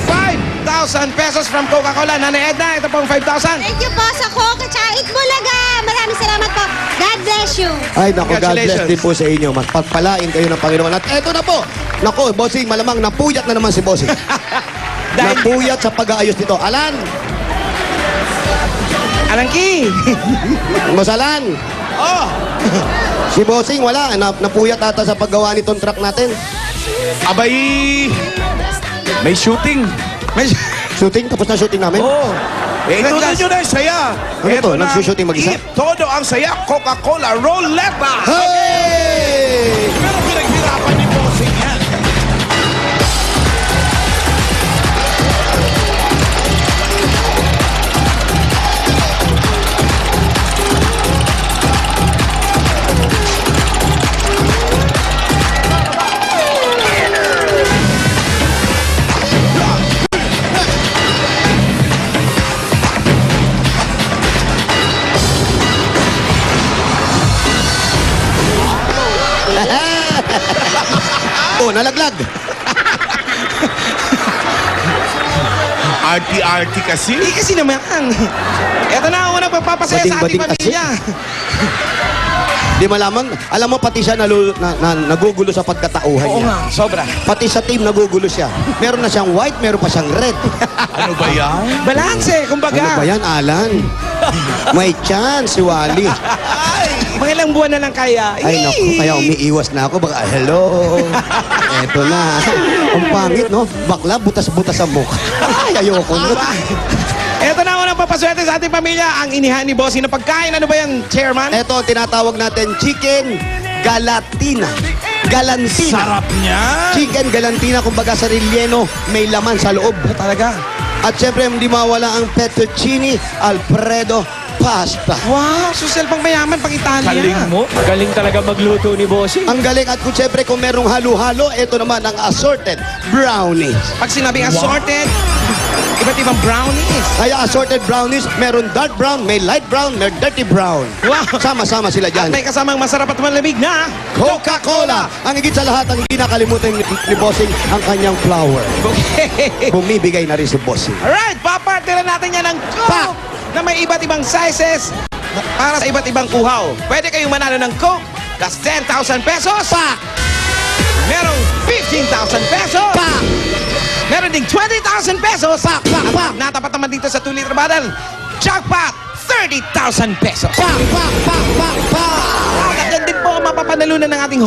5,000 pesos from Coca-Cola. Nanay Edna, ito pong 5,000. Thank you po sa Coca tsaka Itbulaga. Maraming salamat po. God bless you. Ay, naku, God bless Congratulations. din po sa inyo. Magpagpalain kayo ng Panginoon. At eto na po. Naku, bossing, malamang napuyat na naman si bossing. Napuyat sa pag-aayos nito. Alan, Alangki. Masalan. Oh, Si bossing, wala. Napuyat ata sa paggawa nitong truck natin. Abay, may shooting. Shooting, tapos na shooting namin. Ituloy nyo na yung saya. Ano to? Eto na, Nagsushooting mag-isa? Todo ang saya, Coca-Cola, Roleta. Hey! Pero pinaghirapan ni Bossing yan. Oh, nalaglag. Arty-arty kasi. hindi kasi naman. Ito na ang unang pagpapasaya sa ating Bading-bading kasi. pamilya. Di malaman. Alam mo, pati siya nagugulo sa pagkatauhan Oo niya. nga, sobra. Pati sa team nagugulo siya. Meron na siyang white, meron pa siyang red. Ano ba yan? Balanse, kumbaga. Ano ba yan, Alan? May chance si Wally. Mga ilang buwan na lang kaya. Ay, naku, kaya umiiwas na ako. Baka, hello. Eto na. Ang pangit, no? Bakla, butas-butas ang mukha. Ay, ayoko na. Ito na unang papaswerte sa ating pamilya, ang inihan ni Bossing na pagkain. Ano ba yan, Chairman? Ito ang tinatawag natin chicken galatina. Galantina. Sarap niya. Chicken galantina, kumbaga sa relleno, may laman sa loob. Talaga. At syempre, hindi mawala ang fettuccine alfredo pasta. Wow, social pang mayaman, pang Italia. Galing mo. Galing talaga magluto ni Bossing. Ang galing at kung syempre kung merong halo-halo, ito naman ang assorted brownies. Pag sinabing assorted, iba't ibang brownies. Kaya assorted brownies, meron dark brown, may light brown, may dirty brown. Wow. Sama-sama sila At dyan. may kasamang masarap at malamig na Coca-Cola! Ang higit sa lahat, ang hindi nakalimutan ni Bossing, ang kanyang flower. Okay. Bumibigay na rin si Bossing. Alright, papartiran natin yan ng Pa! Coke na may iba't ibang sizes para sa iba't ibang uhaw. Pwede kayong manalo ng Coke plus 10,000 pesos. Pa! Merong 15,000 pesos. Pa! Meron ding 20,000 pesos. Pa! Pa! Pa! Natapat naman dito sa 2-liter bottle. Jackpot! 30,000 pesos. Pa! Pa! Pa! Pa! Pa! At yan din po ang mapapanalunan ng ating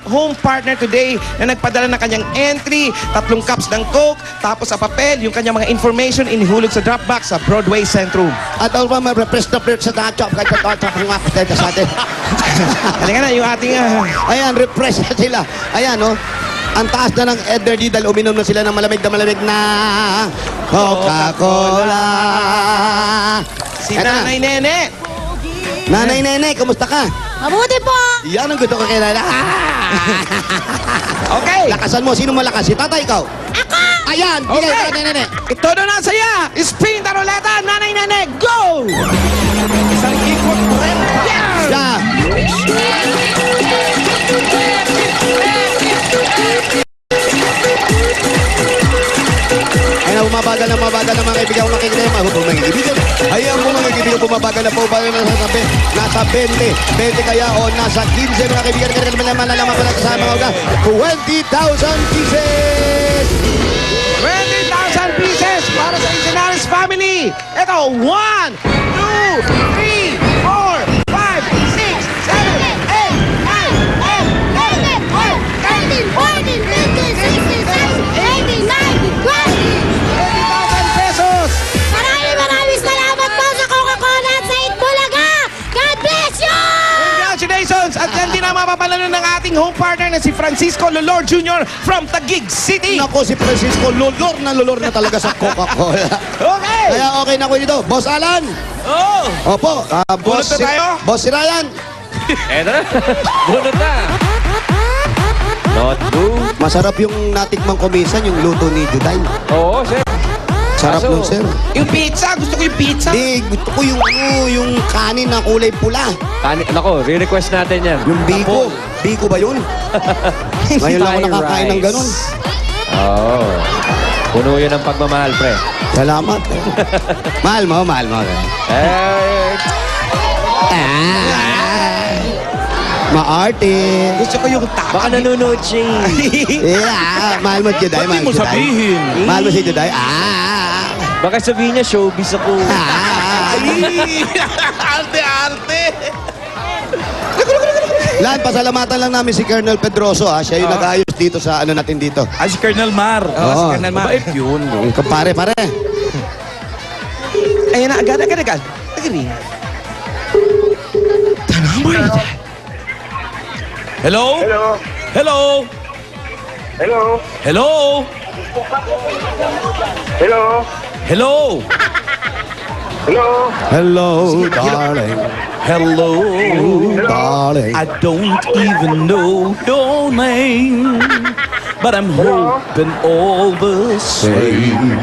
home partner today na nagpadala ng kanyang entry, 3 cups ng Coke, tapos sa papel, yung kanyang mga information inihulog sa Dropbox sa Broadway Centrum. At ako pa may-repress na print sa tatchop kahit tatchop ang mga sa atin. Halika na, yung ating... Ayan, refresh na sila. Ayan, no? Ang taas na ng energy dahil uminom na sila ng malamig na Coca-Cola. si Eto na. Nanay Nene. Nanay Nene, kumusta ka? Mabuti po. Yan ang gusto ko kay Nana. Okay. Lakasan mo. Sino malakas? Si tatay, ikaw? Ako! Ayan, bigay Okay. ka Nanay Nene. Ito na saya. Spin the ruleta. Nanay Nene, go! Isang ikot mo rin. Yeah! Siya. Ay na, bumabagal na mga kaibigan ko nakikinig. Mahutong mga kaibigan. Ayan po mga kaibigan, bumabagal na po. Nasa 20. 20 kaya o nasa 15 mga kaibigan. Kaya malalaman ko lang sa mga uga. 20,000 pieces! 20,000 pieces para sa Ensenares family. Ito, 1, 2, 3, 4, 5, 6, 7, 8, 9, 10, 11, 12, 13, 14, 15, 16, 17, 18, 19, 20. 20,000 pesos. Maraming salamat po sa Coca-Cola at sa Itbulaga. God bless you! Congratulations! At yan din ang mapapalalo ng ating home partner na si Francisco Lolor Jr. from Taguig City. Nako, si Francisco, lulor na talaga sa Coca-Cola. Okay! Kaya okay na ko dito. Boss Alan. Oh! Opo. Bunot na tayo? Boss si Ryan. Eto na. Bunot na. Not good. Masarap yung natikmang komisan, yung luto ni Juday. Oo, sir. Sarap Kaso- nun, sir. Yung pizza, gusto ko yung pizza. Di, gusto ko yung kanin na kulay pula. Nako, re-request natin yan. Yung biko. Biko ba yun? Ngayon lang ako Thai nakakain ng rice. ganun. Oo. Puno yun ang pagmamahal, pre. Salamat. mahal mo. Eh, Maarte. Gusto ko yung taco. baka nanonood siya. Mahal mo si Juday. Ba't di mo sabihin? Mahal mo si Juday. Baka sabihin niya, showbiz ako. Arte-arte. Lan, pasalamatan lang namin si Colonel Pedroso, ha. Siya yung nag-ayos dito sa ano natin dito. Si Colonel Mar. Oo. Si Colonel Mar. Mabait yun. Pare. Ayan na, agad. Agad. Hello? Hello? Hello? Hello? Hello? Hello? Hello? Hello, darling. Hello? Darling. I don't even know your name, but I'm hoping all the same.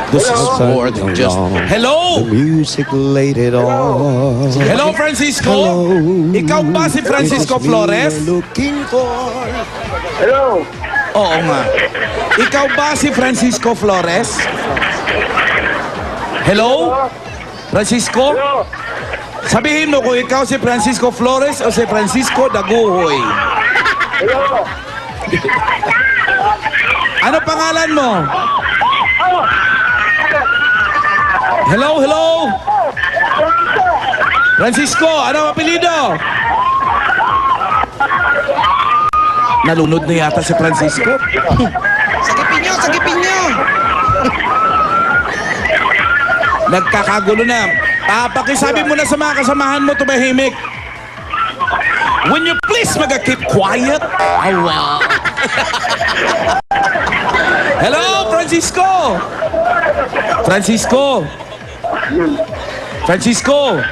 This is more than just... Hello? The music laid it on. Hello, Francisco? Hello. Ikaw ba si Francisco Flores? Looking for... Hello? Oo nga. Ikaw ba si Francisco Flores? Hello? Francisco? Hello? Sabihin mo kung ikaw si Francisco Flores o si Francisco Daguhoy. Hello. Ano pangalan mo? Hello, hello? Francisco, ano ang apelido? Nalunod na yata si Francisco. Sagipin nyo! Nagkakagulo na. Pakisabi mo na sa mga kasamahan mo, tumahimik. Will you please mag-keep quiet? Awa. Hello, Francisco! Francisco! Francisco!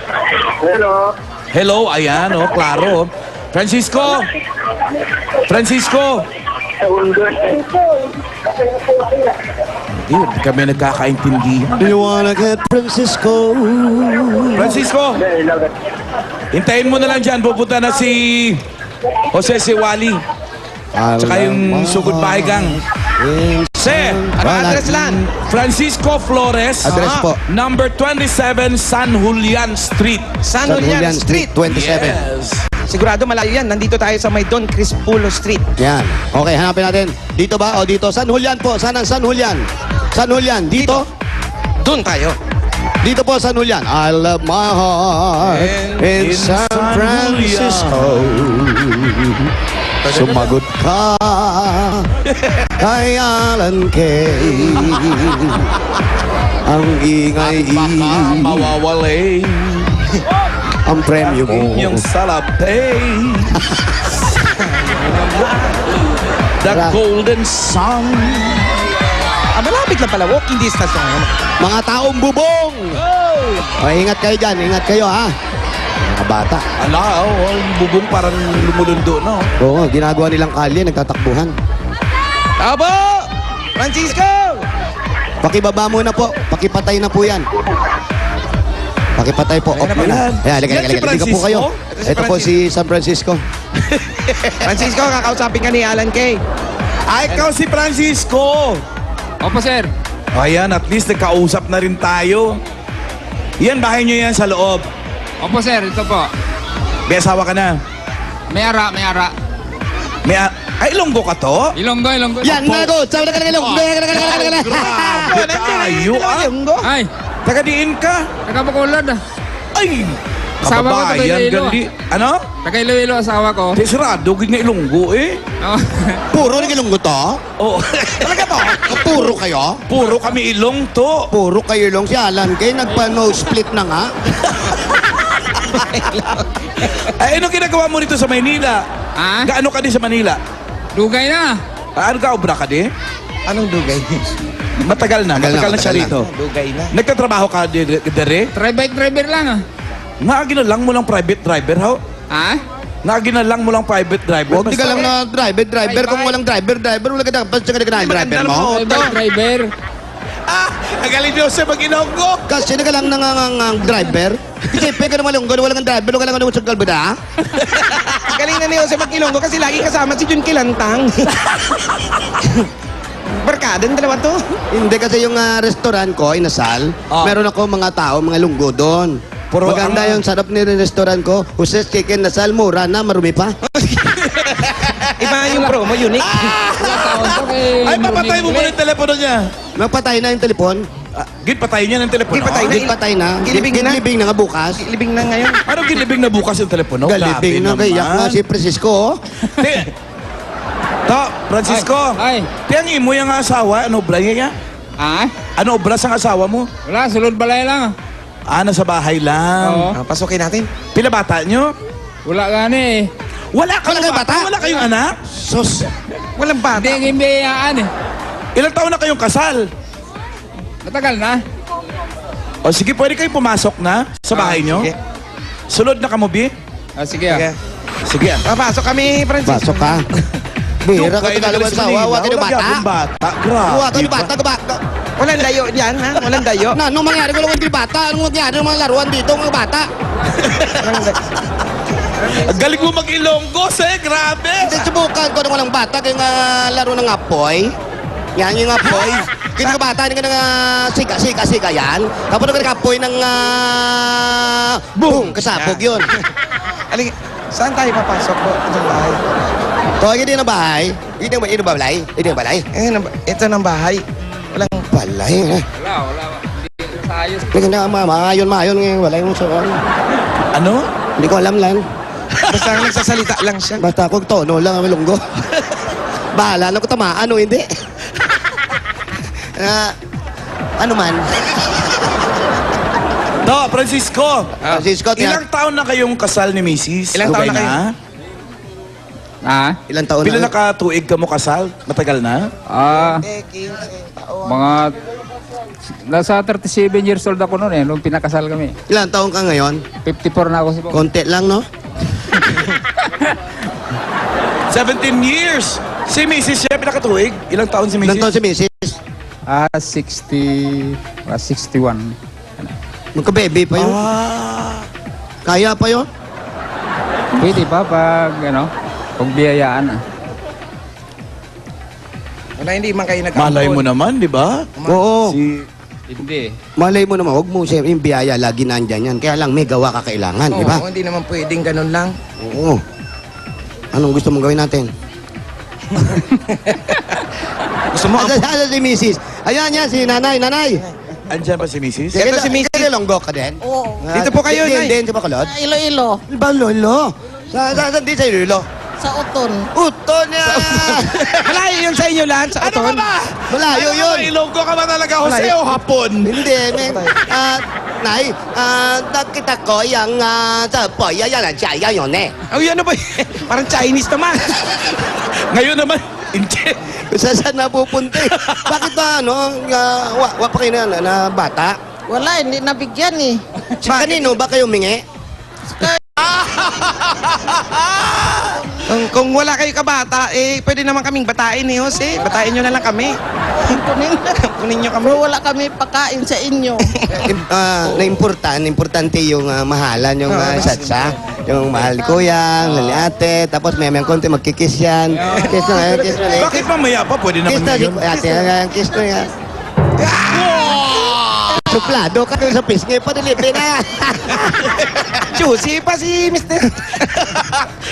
Hello. Hello, ayan, oh, klaro. Francisco! Francisco! Hindi kami nagkakaintindihan. Do you wanna get Francisco? Francisco! Hintayin mo na lang dyan. Pupunta na si Jose Siwali. Tsaka yung sugod bahay gang. Jose! Ano address lang? Francisco Flores. Address po. Number 27 San Julian Street. San Julian Street. 27. Yes. Sigurado malayo yan. Nandito tayo sa may Don Crispulo Street. Yan. Okay, hanapin natin. Dito ba o dito? San Julian po. Saan ang San Julian? San Julian. Dito? Doon tayo. Dito po, San Julian. I love my heart in San Francisco. Sumagot ka kay Alan Kay. Ang ingay Mawawalay ang premyo mo. yung salapay. The golden sun. Malapit lang pala. Walking distance lang. Mga taong bubong! O, ingat kayo dyan. Ingat kayo, ha? Mga bata. Ala, ang bubong parang lumulundo, no? Oo, ginagawa nilang kalye, nagtatakbuhan. Abo! Francisco! Pakibaba muna po. Pakipatay na po yan. Pakipatay po. Off Ayan. na. Ayan, Yan si halika po kayo. Francisco? Ito po si San Francisco. Francisco, kakausapin ka ni Alan Kay. Ay, ikaw si Francisco. Opo, sir. Ayan, at least nagkausap na rin tayo. Yan, bahay nyo yan sa loob. Opo, sir. Ito po. May asawa ka na. May ara. Ay, Ilonggo ka to? Ilonggo. Yan, nago! Sabi na ka na ilong! Grabe tayo, ah. Ay, Tagadiin ka. nagkapakulad. Ay, Asawa ko, taga kababayan, Iloilo, gali. Ano? Taga-Iloilo asawa ko. Di sarado, gid nga Ilonggo eh. Oh. Puro ng ilong to? Oh, Talaga to? Puro kayo? puro kami ilong to. Puro kayo long si Alan Kay. Nagpa-no split na nga. Ay, ano ginagawa mo dito sa Maynila? Ah? Gaano ka di sa Manila? Dugay na. Ano ka, obra ka di? Anong dugay? Matagal na siya rito. Dugay na. Nagtatrabaho ka dere? Driver lang ah. Naginalang mo lang private driver, ho? Ah? Naginalang mo lang private driver. Huwag di ka lang na driver. Kung walang driver, wala ka dapat siya ka na driver mo. Driver. Ah! Ang galing niyo sa mag-Ilonggo! Kasi na ka lang nangangang driver. Isipin ka naman lunggo, walang driver, wala ka lang naman sa kalbada. Galing na ni Jose Mag-Ilonggo kasi lagi kasama si Jun Kilantang. Barkada ng dalawa to. Hindi kasi yung restaurant ko, Inasal, meron ako mga tao, mga lunggo doon. Puro Maganda yung sarap ni restaurant ko. Jose's Chicken Nasal, mura na, marumi pa. Iba yung promo, unique. Ay, papatay mo muna yung telepono niya. Magpatay na yung telepon. Gid, patayin niya ng telepono. Gid, patay na. Patay na. Gilibing na. Gilibing na nga bukas. Libing na ngayon. Ano gilibing na bukas yung telepono? Galibing na Grabe kayak nga naman. si Francisco. Oh. To, Francisco. Ay. Tiyang imo yung asawa, ano obra niya? Ah? Ano obra sa asawa mo? Wala, sulod balay lang. Nasa bahay lang. Oo. Pasukin natin. Pila bata nyo? Wala gani eh. Wala Wala kayong bata? Wala kayong anak? Sus. Walang bata. Hindi, gimbiyaan eh. Ilang taon na kayong kasal? Matagal na. O sige, pwede kayo pumasok na sa bahay nyo? sige. Sulod na kamo, Bi? Ah, sige ah. Sige. Sige. Papasok kami, Francisco. Pasok ka. Bira ka Kayo tagalawan nagalis sa Manila, wawa ka ng wala bata. gabing bata. Grabe. Wawa ka ng bata. Walang dayo yan, ha? Walang dayo. Na, anong mangyari ko lang yung bata? Anong mangyari ng mga laruan dito, mga bata? Ang galing mo mag-Ilonggos eh, grabe. Hindi, subukan ko ng walang bata, kaya nga laro ng apoy. Yan yung apoy. Kita ka bata, hindi ka nang sika yan. Tapos nagkapoy ng boom, kasabog yun. Aling, saan tayo papasok po? Itong bahay. To, hindi na bahay. Hindi na balay. Hindi na balay. Ito ng bahay. Walang... Balay. Wala. Hindi sa ayos. Hindi na maayon ngayon. Wala yung soon. Ano? Hindi ko alam lang. Basta nagsasalita lang siya. Basta kung tono lang ang lunggo. Bahala na ko tamaan o hindi. Ano man. To, Francisco. Francisco, Ilang taon na kayong kasal ni Mrs.? Ilang taon na kayo? Ilang taon Pila na? nakatuig ka mo kasal? Matagal na? Mga nasa 37 years old ako noon nung pinakasal kami. Ilang taon ka ngayon? 54 na ako si Bong. Konti lang, no? 17 years! Si Mrs. siya pinakatuig? Ilang taon si Mrs.? Ilang taon si Mrs.? 61. Magka-baby pa yun? Kaya pa yun? Pwede pa pag pag biyayaan. Wala, hindi man kayo nagkampon. Malay mo naman, di ba? Oo. Hindi. Malay mo naman, huwag mo siyempre yung biyaya, lagi nandyan yan. Kaya lang may gawa ka kailangan, di ba? Oo, hindi naman pwedeng ganun lang. Oo. Anong gusto mong gawin natin? Gusto mo? Ayan si Mrs. Ayan yan, si Nanay. Nanay! Andyan pa si Mrs.? Ito si Mrs. Kaya Longgo ka din? Oo. Dito po kayo, Nay. Din, di ba kalod? Iloilo. Ba, Lolo? Saan di sa Iloilo? Sa Uton. Uton niya! Malayo yun sa inyo lang, sa Ano ka Oton. ba? Malayo yun! Ilonggo ka ba talaga, Jose, o hapon? Hindi, men. Nay, nakita ko yung sa boya yan ang chaya yun eh. Ay, ano ba yun? Parang Chinese naman. Ngayon naman, hindi. Kung saan napupunta eh. Bakit ba, wa pa kayo na bata? Wala, hindi nabigyan eh. Kanino ba kayo mingi? Kung wala kayo kabata, pwede naman kaming batain eh, Jose. Batain nyo na lang kami. Kunin nyo kami. Pero wala kami pakain sa inyo. Importante yung mahalan, yung satsa. Yung mahal ko yan, mahal ni ate. Tapos may konti magkikis yan. Kiss na, kiss na. Bakit mamaya pa? Pwede Kiss naman na, yun. ate, kiss na yan. Suplado ka sa pisngi, padalipin na. Juicy pa si Mr.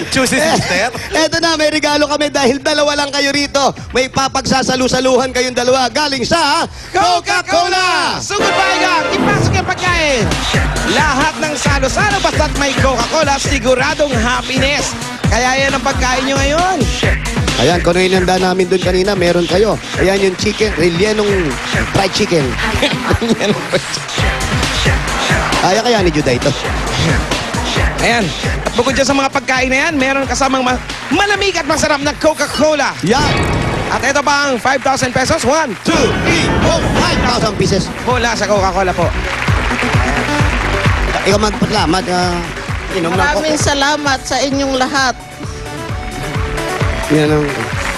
Choose sister? Eto na, may regalo kami dahil dalawa lang kayo rito. May papagsasalu-saluhan kayong dalawa galing sa Coca-Cola! Sugod ba gang? Ipasok yung pagkain. Lahat ng salo-salo basta't may Coca-Cola, siguradong happiness. Kaya yan ang pagkain nyo ngayon. Ayan, kung ano yung handa namin doon kanina, meron kayo. Ayan yung chicken, rellenong fried chicken. Kaya ni Juday ito. Ayan. At bukod dyan sa mga pagkain na yan, meron kasamang malamig at masarap na Coca-Cola. Yan! At ito pa ang 5,000 pesos. 1, 2, 5,000 pieces. mula sa Coca-Cola po. Ikaw magpasalamat. Inom na ako. Maraming salamat sa inyong lahat. Yan ang...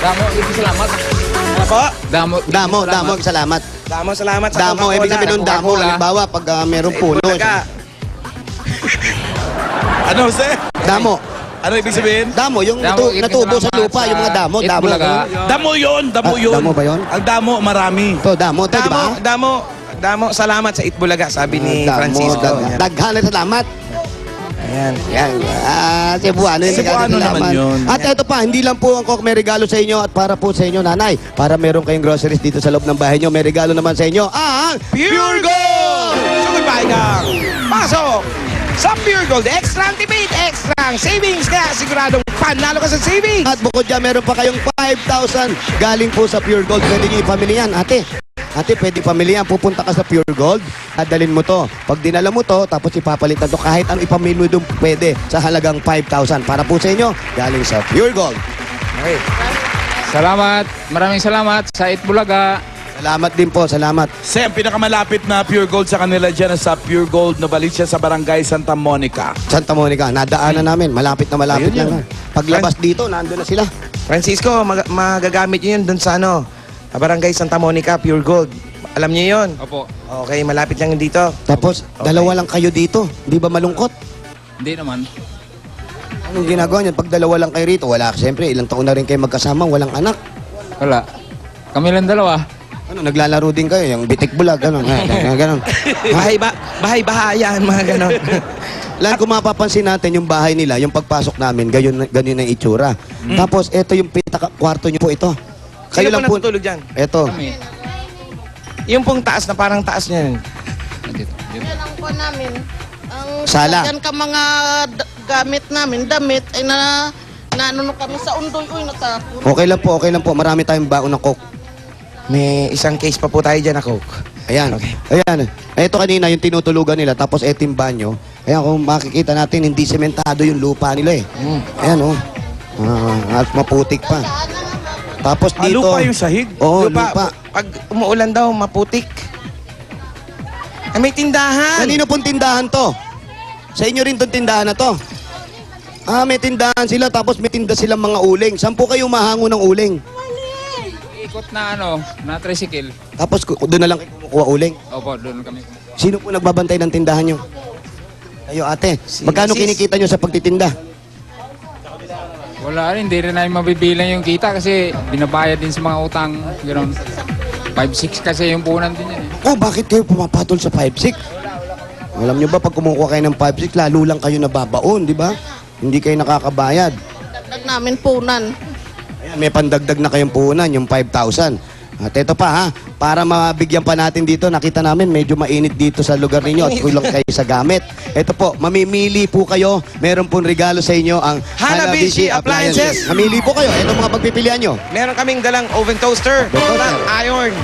Damo, ibig salamat. Ano po? Damo, Damo, salamat. Salamat sa Damo, Coca-Cola. ibig sabihin ng damo. Coca-Cola. Halimbawa, pag merong puno. Bulaga. Ano, Jose? Damo. Ano ibig sabihin? Damo, yung Damo, ibig natubo sa salamat lupa, sa yung mga damo. Damo. Itbulaga. Damo yun, damo Ah, yun. damo ba yun? Ang damo, marami. To, damo, to, di ba? Damo, salamat sa Itbulaga, sabi ni Francisco. Ayan. Daghan na salamat. Ayan. Yan. Cebuano yung Cebuano naman yun. At ito pa, hindi lang po ang Coke may regalo sa inyo at para po sa inyo, nanay. Para meron kayong groceries dito sa loob ng bahay nyo, may regalo naman sa inyo ang Pure Gold! Sugod ba gang? Pasok! Sa Pure Gold, extra antibate, extra ang savings. Kaya siguradong panalo ka sa savings. At bukod dyan, meron pa kayong 5,000 galing po sa Pure Gold. Pwede nyo ipamili yan, ate. Ate, pwede pamili yan. Pupunta ka sa Pure Gold at dalhin mo to. Pag dinala mo to, tapos ipapalitan to. Kahit ang ipamili mo doon, pwede. Sa halagang 5,000. Para po sa inyo, galing sa Pure Gold. Okay. Salamat. Maraming salamat sa Itbulaga. Salamat din po, salamat. Sam, pinakamalapit na Pure Gold sa kanila dyan sa Pure Gold Novalicia sa Barangay Santa Monica. Santa Monica, nadaanan namin. Malapit na malapit Ayun lang. Paglabas dito, nandun na sila. Francisco, magagamit nyo yun dun sa Barangay Santa Monica, Pure Gold. Alam niyo yun? Opo. Okay, malapit lang dito. Tapos, dalawa lang kayo dito. Di ba malungkot? Hindi naman. Anong ginagawa niyan? Pag dalawa lang kayo rito, wala. Siyempre, ilang taon na rin kayo magkasama, walang anak. Wala. Kami lang dalawa. Ano, naglalaro din kayo, yung bitik bulag, gano'n. Gano'n. Bahay-bahayan, mga ganon. Lan, kung mapapansin natin yung bahay nila, yung pagpasok namin, ganyan ang itsura. Tapos, ito yung kwarto nyo po ito. Kayo lang po natutulog dyan? Ito. Yung pong taas na parang taas niya. Yan ang po namin. Ang Sala. Yan ka mga gamit namin, damit, ay ano kami sa undoy, natapon. Okay lang po. Marami tayong baon ng coke. May isang case pa po tayo dyan na Coke. Ayan. Ayan. Ito kanina yung tinutulugan nila, tapos eto yung banyo. Ayan, kung makikita natin, hindi sementado yung lupa nila eh. Ayan, oh. At maputik pa. Tapos dito... lupa yung sahig? Oo, lupa. Pag umuulan daw, maputik. Ay, may tindahan. Kanino pong tindahan to? Sa inyo rin tong tindahan na to? May tindahan sila, tapos may tinda silang mga uling. Saan po kayo mahango ng uling? Ikot na na tricycle. Tapos doon na lang kayo kumukuha uling. Opo, doon kami kumukuha. Sino po nagbabantay ng tindahan nyo? Kayo ate. Magkano kinikita nyo sa pagtitinda? Wala rin, hindi rin namin mabibilang yung kita kasi binabayad din sa mga utang. Gano'n. 5-6 kasi yung punan din yan eh. Oh, bakit kayo pumapatol sa 5-6? Alam nyo ba, pag kumukuha kayo ng 5-6, lalo lang kayo nababaon, di ba? Hindi kayo nakakabayad. Dagdag namin punan. Ayan, may pandagdag na kayong puhunan, yung 5,000. At ito pa ha, para mabigyan pa natin dito, nakita namin medyo mainit dito sa lugar ninyo at kulang kayo sa gamit. Ito po, mamimili po kayo, meron pong regalo sa inyo ang Hanabishi Appliances. Mamili po kayo, ito mga pagpipilian nyo. Meron kaming dalang oven toaster, flat iron,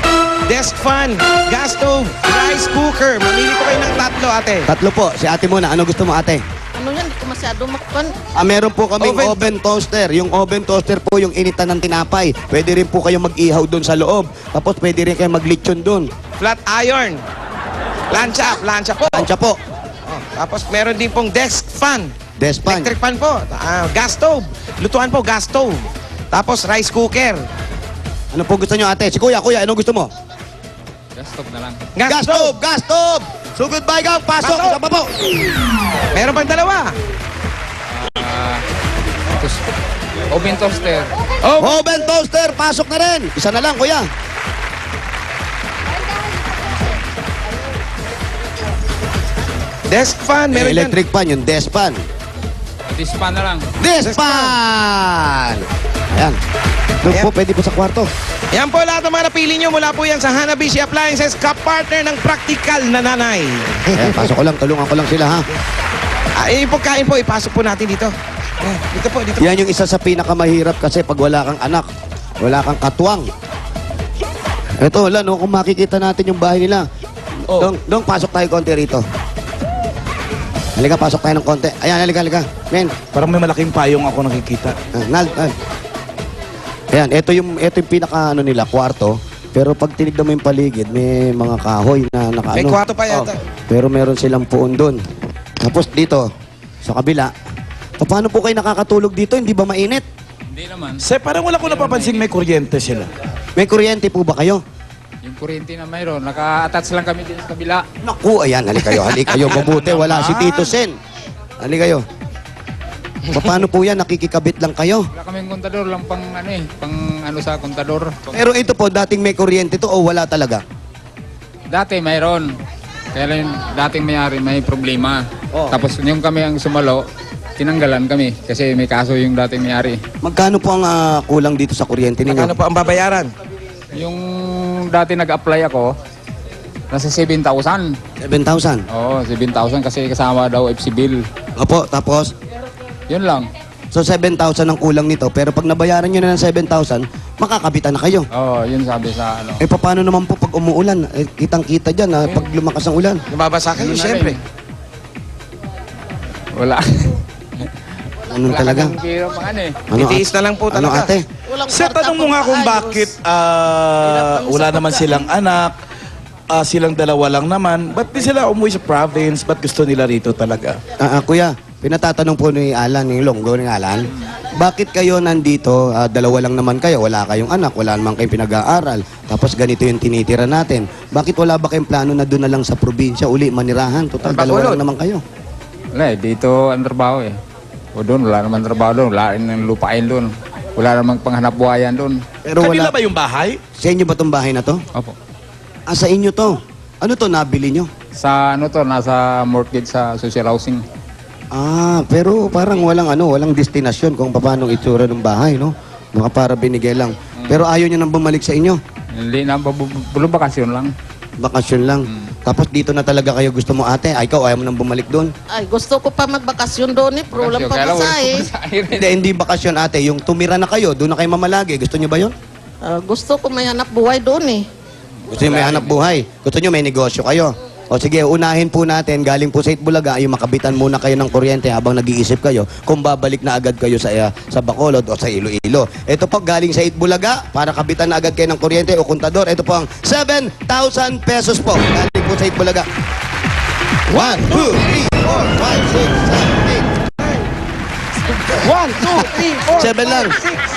desk fan, gas stove, rice cooker. Mamili po kayo ng tatlo, ate. Tatlo po, si ate muna, ano gusto mo ate? Ano yan, hindi ko masyado makpan. Meron po kaming oven toaster. Yung oven toaster po, yung initan ng tinapay. Pwede rin po kayo mag-ihaw doon sa loob. Tapos pwede rin kayo mag-lechon doon. Flat iron, plancha po. Plancha po. Tapos meron din pong desk fan. Desk fan. Electric fan po. Gas stove. Lutuan po, gas stove. Tapos rice cooker. Ano po gusto nyo ate? Si kuya, ano gusto mo? Gas stove na lang. Gas stove! Gas stove! So goodbye gang, pasok! Isa pa po! Meron pang dalawa. Oven toaster. Oven toaster, pasok na rin! Isa na lang kuya. Desk fan, meron dyan. Electric fan, yung desk fan. Dispan na lang. Desk fan! Ayan. Doon po, pwede po sa kwarto. Yan po lahat ng mga napili nyo mula po yan sa Hanabishi Appliances, kapartner ng practical na nanay. Ayan, pasok ko lang, tulungan ko lang sila ha. Yung pagkain po, ipasok po natin dito. Dito po, dito po. Yan yung isa sa pinakamahirap kasi pag wala kang anak, wala kang katuwang. Ito, wala no, kung makikita natin yung bahay nila. Dong, pasok tayo konti rito. Halika, pasok tayo ng konti. Ayan, halika. Men. Parang may malaking payong ako nakikita. Nal. Ayan, ito yung pinaka nila, kwarto. Pero pag tinignan mo yung paligid, may mga kahoy na nakaano. May kwarto pa yata. Pero meron silang puon doon. Tapos dito, sa kabila, paano po kayo nakakatulog dito? Hindi ba mainit? Hindi naman. Parang wala ko napapansin may kuryente sila. May kuryente po ba kayo? Yung kuryente na mayroon, naka-attach lang kami din sa kabila. Naku, ayan, hali kayo. Mabuti, wala si Tito Sen. Hali kayo. Paano po yan? Nakikikabit lang kayo? Wala kaming kontador lang pang sa kontador. Pero ito po, dating may kuryente to o wala talaga? Dati mayroon. Kaya lang yung dating may-ari may problema. Tapos yung kami ang sumalo, tinanggalan kami kasi may kaso yung dating may-ari. Magkano po ang kulang dito sa kuryente ninyo? Magkano po ang babayaran? Yung dati nag-apply ako, nasa 7,000. 7,000? Oo, 7,000 kasi kasama daw FC bill. Opo, tapos? Yun lang. So 7,000 ang kulang nito, pero pag nabayaran nyo na ng 7,000, makakabitan na kayo. Oo, yun sabi sa ano. Paano naman po pag umuulan? Kitang-kita dyan, pag lumakas ang ulan. Lumabasa kayo, siyempre. Wala. Anong talaga? Titiis na lang po Ano talaga. ate? Sir, tanong mo nga kung bakit wala naman silang anak, silang dalawa lang naman, ba't di sila umuwi sa province? Ba't gusto nila rito talaga? Kuya, pinatatanong po ni Alan, ni Longgo ni Alan, bakit kayo nandito, dalawa lang naman kayo, wala kayong anak, wala naman kayong pinag-aaral, tapos ganito yung tinitira natin. Bakit wala ba kayong plano na doon na lang sa probinsya, uli manirahan? Total, dalawa lang naman kayo. Wala dito ang trabaho eh. O doon, wala naman trabaho doon. Wala rin ng lupain doon. wala namang panghanap buhayan doon. Pero Kanila wala. ba yung bahay? Sa inyo ba tong bahay na to? Opo. Ah, sa inyo to. Ano to nabili nyo? Sa ano to, nasa mortgage sa social housing. Ah, pero parang walang destinasyon kung paano itsura ng bahay, no? Baka para binigay lang. Pero ayaw nyo nang bumalik sa inyo. Hindi na, bakasyon lang. Bakasyon lang. Tapos dito na talaga kayo gusto mo, ate. Ay, ikaw ayaw mo nang bumalik doon. Ay, gusto ko pa magbakasyon doon eh. Problem pa Kaya lang, wala masahe. pamasahe rin. Hindi bakasyon, ate. Yung tumira na kayo, doon na kayo mamalagi. Gusto nyo ba yun? Gusto ko may hanap buhay doon eh. Gusto nyo may hanap buhay. Gusto nyo may negosyo kayo. O sige, unahin po natin, galing po sa Itbulaga, yung makabitan muna kayo ng kuryente habang nag-iisip kayo kung babalik na agad kayo sa Bacolod o sa Iloilo. Ito po, galing sa Itbulaga, para kabitan na agad kayo ng kuryente o kontador. Ito po ang 7,000 pesos po. Galing po sa Itbulaga. 1, 2, 3, 4, 5, 6, 7, 8. 1, 2, 3, 4, 7 lang.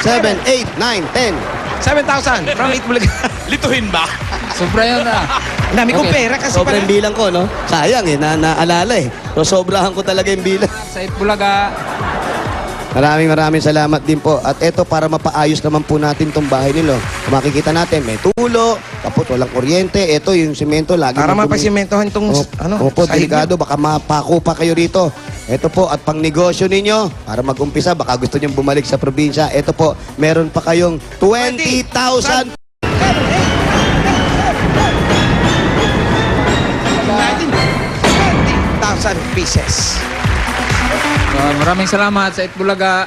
7, 8, 9, 10. 7,000 from Itbulaga. Lituhin ba? Sobra yun na. Ang dami kong pera kasi Sobrang bilang ko, no? Sayang eh, naalala eh. So, sobrahan ko talaga yung bilang. Sa Itbulaga, Maraming salamat din po. At eto, para mapaayos naman po natin tong bahay nilo. Kung makikita natin, may tulo, tapos walang kuryente. Eto, yung simento, lagi para magdumi. mapasimentohan itong Opo, sahig delikado. Baka mapako pa kayo rito. Ito po, at pang negosyo ninyo, para mag-umpisa, baka gusto nyo bumalik sa probinsya. Ito po, meron pa kayong 20,000. 20,000 pieces. maraming salamat sa Itbulaga.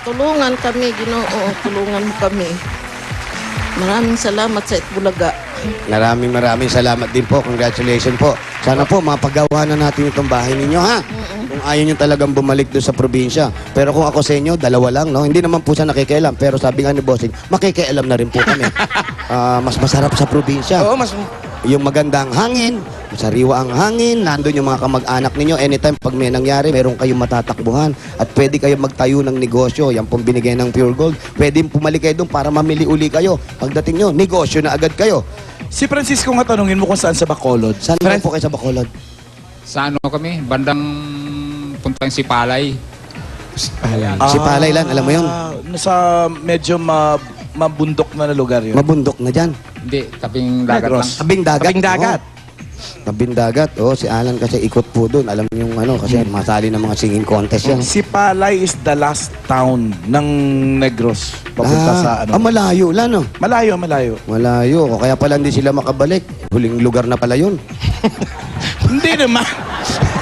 Tulungan kami, Ginoo. Tulungan mo kami. Maraming salamat sa Itbulaga. Maraming salamat din po. Congratulations po. Sana po, mapagawa na natin itong bahay ninyo, ha? Kung ayaw nyo talagang bumalik doon sa probinsya. Pero kung ako sa inyo, dalawa lang, no? Hindi naman po siya nakikialam. Pero sabi nga ni Bossing, makikialam na rin po kami. Mas masarap sa probinsya. Oo, mas... Yung magandang hangin, sariwa ang hangin, nandun yung mga kamag-anak ninyo. Anytime pag may nangyari, meron kayong matatakbuhan. At pwede kayong magtayo ng negosyo. Yan pong binigay ng Pure Gold. Pwede pumalik kayo doon para mamili uli kayo. Pagdating nyo, negosyo na agad kayo. Si Francisco nga tanungin mo kung saan sa Bacolod. Saan ba po kayo sa Bacolod? Sa ano kami, bandang puntang Sipalay. Si Palay lang, alam mo yun? Sa medyo mabundok na lugar yun. Mabundok na dyan. Hindi, tabing dagat lang. Tabing dagat. Tabing dagat. Tabing dagat. Si Alan kasi ikot po doon. Alam niyo yung ano, kasi masali ng mga singing contest yan. Si Palay is the last town ng Negros. Papunta sa ano. Malayo lang, no? Malayo. Malayo. O kaya pala hindi sila makabalik. Huling lugar na pala yun. Hindi naman.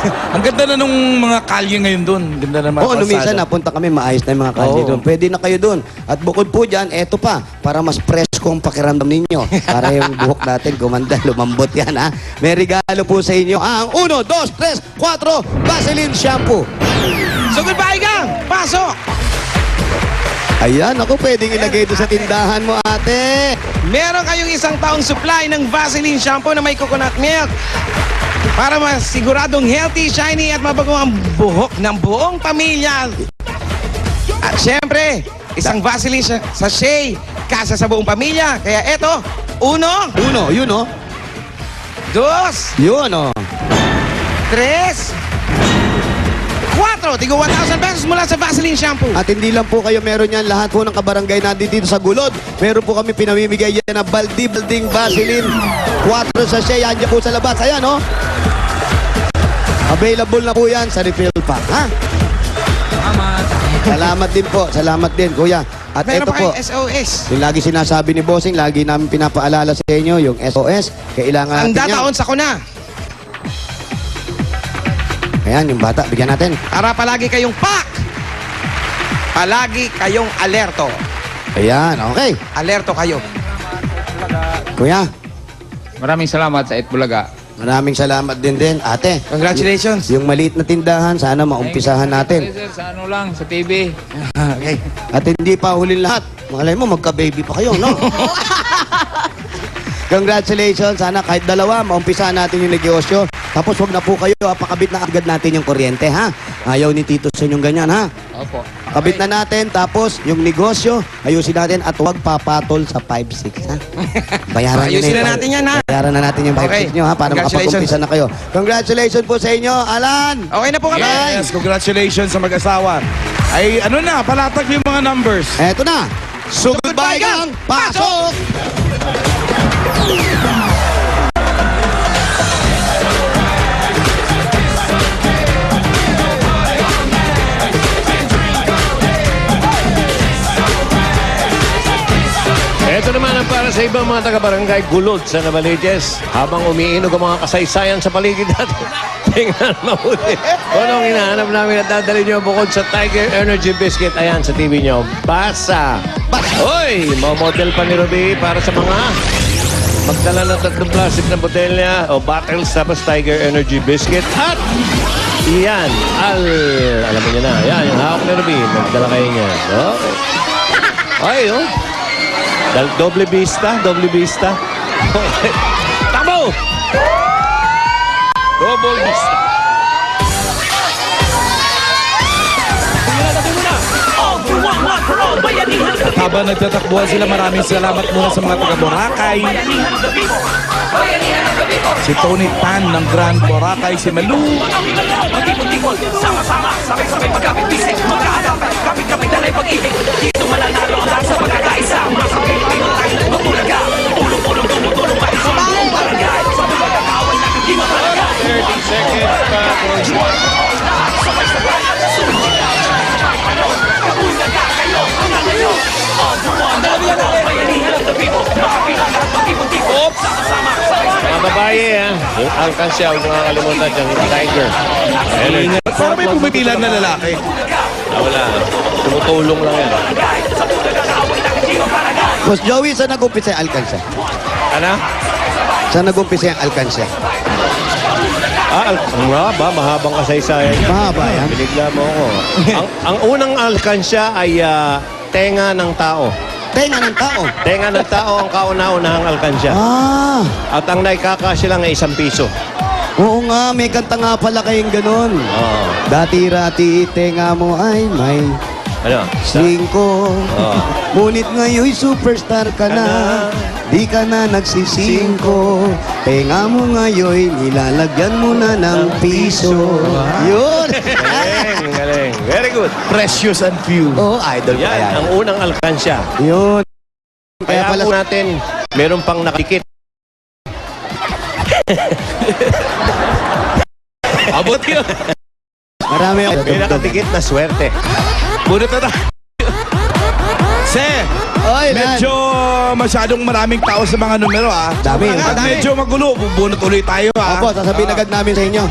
Ang ganda na nung mga kalye ngayon doon. Ganda na mga Oo, minsan napunta kami, maayos na yung mga kalye Oo. doon. Pwede na kayo doon. at bukod po dyan, eto pa, para mas presko ang pakiramdam ninyo. Para yung buhok natin gumanda, lumambot yan, ha? May regalo po sa inyo ang 1, 2, 3, 4 Vaseline Shampoo. So goodbye, gang! Pasok! Ayan, ako pwedeng ilagay ito sa tindahan mo, ate. Meron kayong isang taong supply ng Vaseline shampoo na may coconut milk para masiguradong healthy, shiny at mabago ang buhok ng buong pamilya. At syempre, isang Vaseline sachet kasa sa buong pamilya. Kaya eto, 1, Yun, oh. 2, Yun, oh. 3, 4. Tigo 1,000 pesos mula sa Vaseline shampoo. At hindi lang po kayo meron yan, lahat po ng kabarangay natin dito sa Gulod. Meron po kami pinamimigay yan na baldi-balding Vaseline. 4 sachet, yan dyan po sa labas. Ayan, oh. Available na po yan sa refill pack, ha? Salamat din po. Salamat din, kuya. At Meron ito pa po, kayong SOS. yung lagi sinasabi ni Bossing, lagi namin pinapaalala sa inyo, yung SOS. Kailangan Ang natin yan. dataon sa kuna. Ayan, yung bata, bigyan natin. Para palagi kayong pack. Palagi kayong alerto. Ayan, okay. Alerto kayo. Kuya, Maraming salamat sa Itbulaga. maraming salamat din, ate. Congratulations. Yung maliit na tindahan, sana maumpisahan natin. Sir, sa ano lang, sa TV. Okay. At hindi pa huling lahat. Malay mo, magka-baby pa kayo, no? Congratulations. Sana kahit dalawa, maumpisahan natin yung negosyo. Tapos wag na po kayo, pakabit na agad natin yung kuryente, ha? Ayaw ni Tito sa inyong ganyan, ha? Opo. Kabit na natin, tapos yung negosyo, ayusin natin at huwag papatol sa 5-6, ha? Bayaran nyo Ayusin na na natin yan, ha? Bayaran na natin yung 5-6 Okay. nyo, ha? Para Congratulations. makapag-umpisa na kayo. Congratulations po sa inyo, Alan! Okay na po kami. Yes, congratulations sa mag-asawa. Ay, ano na, palatag yung mga numbers. Eto na, sugod ba gang, pasok! Ito naman ang para sa ibang mga taga-barangay Gulod sa Navaliches. Habang umiinog ang mga kasaysayan sa paligid natin. Tingnan mabuti. Kung anong hinahanap namin at dadalhin nyo bukod sa Tiger Energy Biscuit. Ayan sa TV nyo. Basa! Hoy! Model pa ni Ruby para sa mga magdala ng 3 plastic na botelya o bottles tapos Tiger Energy Biscuit. At yan, alam mo nyo na. Yan, yung hawak ni Ruby. Magdala kayo niya. Okay. Ay, oh. Doble vista, doble vista. Okay. Tamo! Double vista. Habang nagtatakbuhan sila, maraming salamat muna sa mga taga Boracay. Si Tony Tan ng Grand Boracay, si Malu. Sama-sama, sabay-sabay magkapit-bisig, magkahadapan, kapit-kapit na pag-ibig. Dito mananalo ang sa pagkakaisa. Mga Pilipino tayo magbulaga. Tulong-tulong, tulong-tulong pa sa buong barangay. Sa mga kakawal na hindi mapalagay. 30 seconds pa. Sabay-sabay, kabulaga kayo, ang nangayo. All for one, bayanihan of the people. Makapilang at mag-ibig-ibig. Sama-sama, sabay-sabay. Mga babae, ha? Yung alkansya, huwag mga kalimutan yung Tiger. Energy. Para may pumipilan na lalaki. Wala. Tumutulong lang yan. Boss Joey, saan nag-umpisa yung alkansya? Ano? Saan nag-umpisa yung alkansya? Ba? Mahabang kasaysayan yan. Mahaba yan. Binigla mo ako. ang unang alkansya ay tenga ng tao. Tenga ng tao. Tenga ng tao ang kauna-unahang alkansya. Ah, At ang naikakasya lang ay 1 piso. oo nga, may kanta nga pala kayong ganun. Oo. Dati-rati, tenga mo ay may Ano? 5. Oo. Ngunit ngayon superstar ka na, di ka na nagsisingko. Tenga mo ngayon, nilalagyan mo na ng piso. Yun! Galing, galing. Very good. Precious and few. Oo, idol ko Yan, kaya. ang unang alkansya. Yun. Kaya Kaya pala, po natin, meron pang nakikit. Abot yun. marami ako. May nakadikit na swerte. Bunot na tayo. Se, Oy, medyo masyadong maraming tao sa mga numero, ha? Dami, At dami. medyo magulo, bubunot ulit tayo, ha? Opo, sasabihin agad namin sa inyo.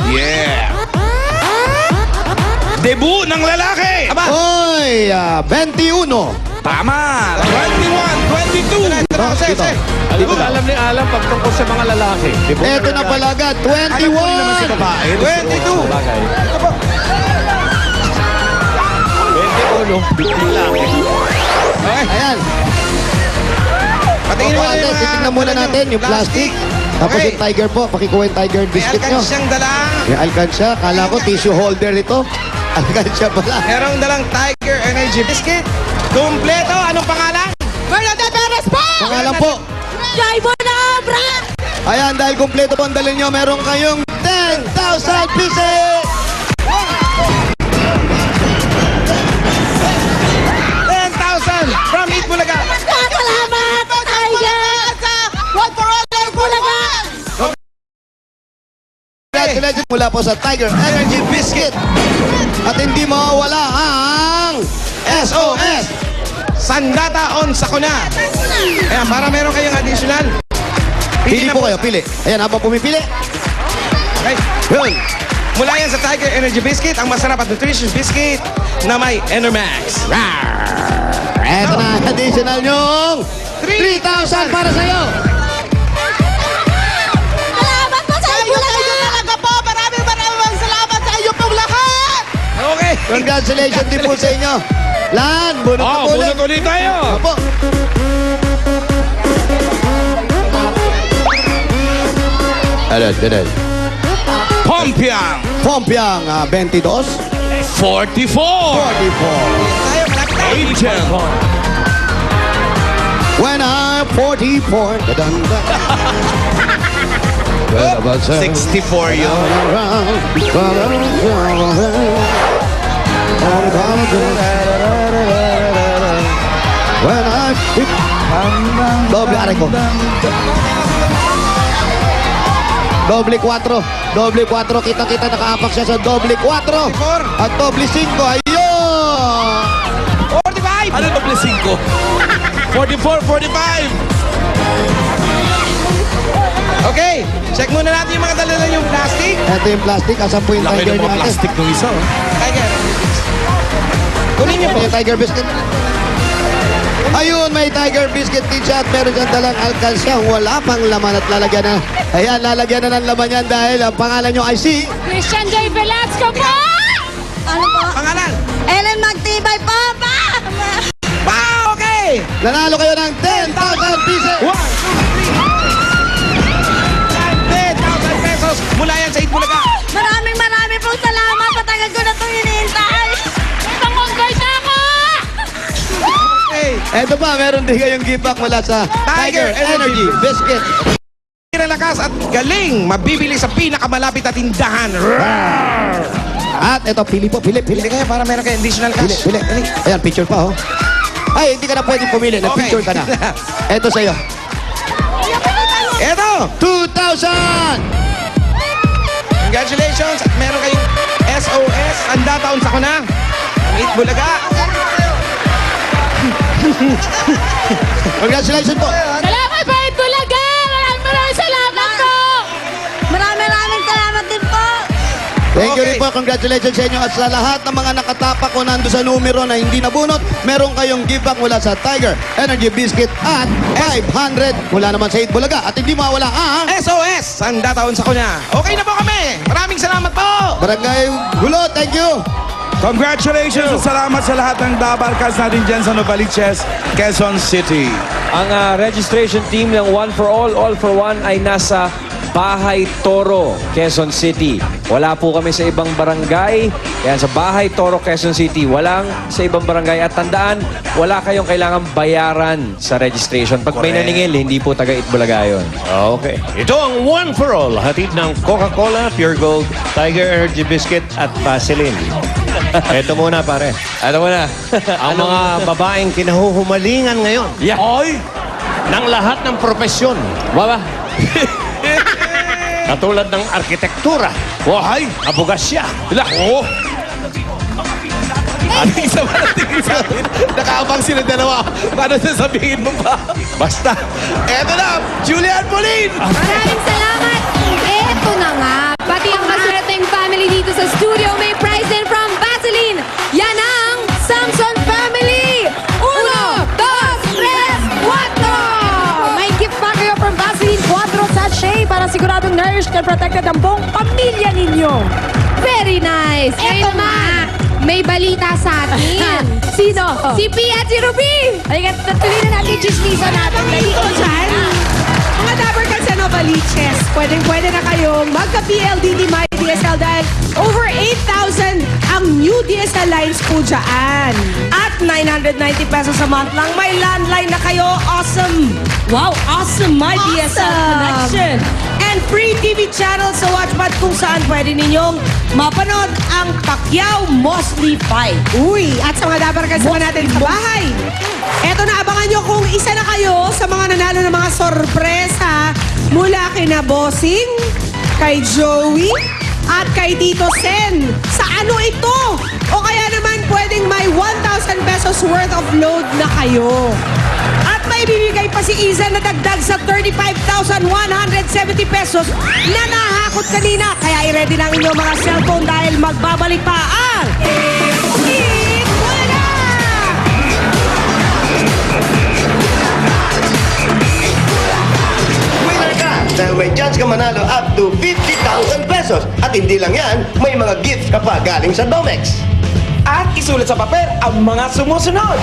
Yeah! Debut ng lalaki! Oy, 21. Tama! 21, 22! Dito. Alam mo, alam pag tungkol sa mga lalaki. Di ba? Eto na pala agad, Alam mo rin naman si 21. babae. 22. Bagay. 21. Lalaki. Ayan. Patingin Opo, mo ate, yung mga- titignan muna natin yung plastic. Tapos Okay. yung tiger po, pakikuha yung tiger May biscuit nyo. alkansyang dala. Yung alkansya, kala ko tissue holder ito. Alkansya pala. Merong dalang Tiger Energy Biscuit. Kompleto. Anong pangalan? Bernadette Perez po! Pangalan po. Jaibo na obra! Ayan, dahil kompleto po ang dalhin nyo, meron kayong 10,000 pieces! 10,000 from Eat Bulaga. Salamat, Tiger! One for all, Eat Bulaga! Congratulations mula po sa Tiger Energy Biscuit. At hindi mawawala ang SOS! Sandata on Sakuna. Ayan, para meron kayong additional. Pili na po kayo, pili. Ayan, habang pumipili. Okay. Yun. Mula yan sa Tiger Energy Biscuit, ang masarap at nutritious biscuit na may Enermax. Eto na, additional nyong 3,000 para sa'yo. Salamat po sa Eat Bulaga! Talaga po! Maraming salamat sa inyo pong lahat! Okay. Congratulations din po sa inyo. Lan, bunot na po ulit. Bunot ulit tayo! Opo. Alad. Pompiang! Pompiang 22. 44. 44. Angel. When I'm 44. Dadanda. 64 yun. When I... Doble aray ko. Doble 4. Doble 4. Kita-kita nakaapak siya sa doble 4. At doble 5. Ayun! 45. Ano doble 5? 44, 45. Okay, check muna natin yung mga dala yung plastic. Ito yung plastic. Asan po yung Laki tiger ng mga natin? plastic ng isa. Oh. Tiger. Kunin niyo po. Yung tiger biscuit. Ayun, may tiger biscuit din siya at meron siyang dalang alkansya. Wala pang laman at lalagyan na. Ayan, lalagyan na ng laman yan dahil ang pangalan nyo ay si... Christian J. Velasco po! Ano po? Pangalan. Ellen Magtibay po, pa! Wow, okay. Nanalo kayo ng 10,000 pieces! 1, 2, 3. 10,000 pesos mula yan sa Itbulaga. Maraming pong salamat. Matagal ko na itong hinihintay. Pangonggoy na ako! Okay. Eto pa, meron din kayong gift pack mula sa Tiger Energy Biscuit. Lakas at galing mabibili sa pinakamalapit na tindahan. At eto, pili po, pili. Pili kayo para meron kayo additional cash. Pili. Ayan, picture pa, oh. Ay, hindi ka na pwedeng pumili. Nag-picture ka na. Eto sa'yo. Eto! 2,000! Congratulations! At meron kayong SOS. Anda taon sa kuna. Itbulaga. Congratulations po. Salamat po, Itbulaga! Maraming salamat po! Maraming salamat din po. Thank you Okay. rin po. Congratulations sa inyo. At sa lahat ng mga nakatapak o nando sa numero na hindi nabunot, meron kayong give back mula sa Tiger Energy Biscuit at 500 mula naman sa Itbulaga. At hindi mawala ang SOS! Anda taon sa kuna. Okay na po kami. Maraming salamat po! Barangay Gulo. Thank you. Congratulations at salamat sa lahat ng dabarkas natin dyan sa Novaliches, Quezon City. Ang registration team ng One for All for One ay nasa Bahay Toro, Quezon City. Wala po kami sa ibang barangay. Kaya sa Bahay Toro, Quezon City, walang sa ibang barangay. At tandaan, wala kayong kailangan bayaran sa registration. Pag may naningil, hindi po taga Itbulaga yun. Okay. Ito ang One for All. Hatid ng Coca-Cola, Pure Gold, Tiger Energy Biscuit at Vaseline. Ito muna, pare. Ano mo na? Ang mga babaeng kinahuhumalingan ngayon Yeah. Oy! ng lahat ng profesyon. Baba. Katulad ng arkitektura, Wahay! abogasya, Oh! Ano isa ba natin sa akin? Nakaabang sila dalawa. Paano sasabihin mo pa? basta. Eto na! Julian Molin! Maraming salamat! Eto na nga, pati ang maswerte family dito sa studio may prize din from Vaseline. Yan ang Samson Family! 1, 2, 3, 4! May gift pack kayo from Vaseline 4 sachet para siguradong nourished and protected ang buong pamilya ninyo. Very nice! Eto na! May balita sa atin. Sino? Si Pia at si Ruby! Halika, tuloy na natin yung chismisa natin. Dito dyan. Mga dabarkan sa Novaliches, pwede na kayong magka-PLDT My DSL dahil over 8,000 ang new DSL lines po dyan. At 990 pesos a month lang, may landline na kayo. Awesome! Wow, awesome My DSL connection! And free TV channel sa Watchpad kung saan pwede ninyong mapanood ang Pacquiao Mosley fight. Uy, at sa mga dabarkan sa natin sa bahay. Eto na, abangan nyo kung isa na kayo sa mga nanalo ng mga sorpresa mula kina Bossing, kay Joey, at kay Tito Sen. Sa ano ito? O kaya naman pwedeng may 1,000 pesos worth of load na kayo. At may bibigay pa si Iza na dagdag sa 35,170 pesos na nahakot kanina. Kaya i-ready lang inyong mga cellphone dahil magbabalik pa ang Itbulaga! Winner ka! Dahil may chance ka manalo up to 50,000 pesos. At hindi lang yan, may mga gifts ka pa galing sa Domex. At isulat sa papel ang mga sumusunod.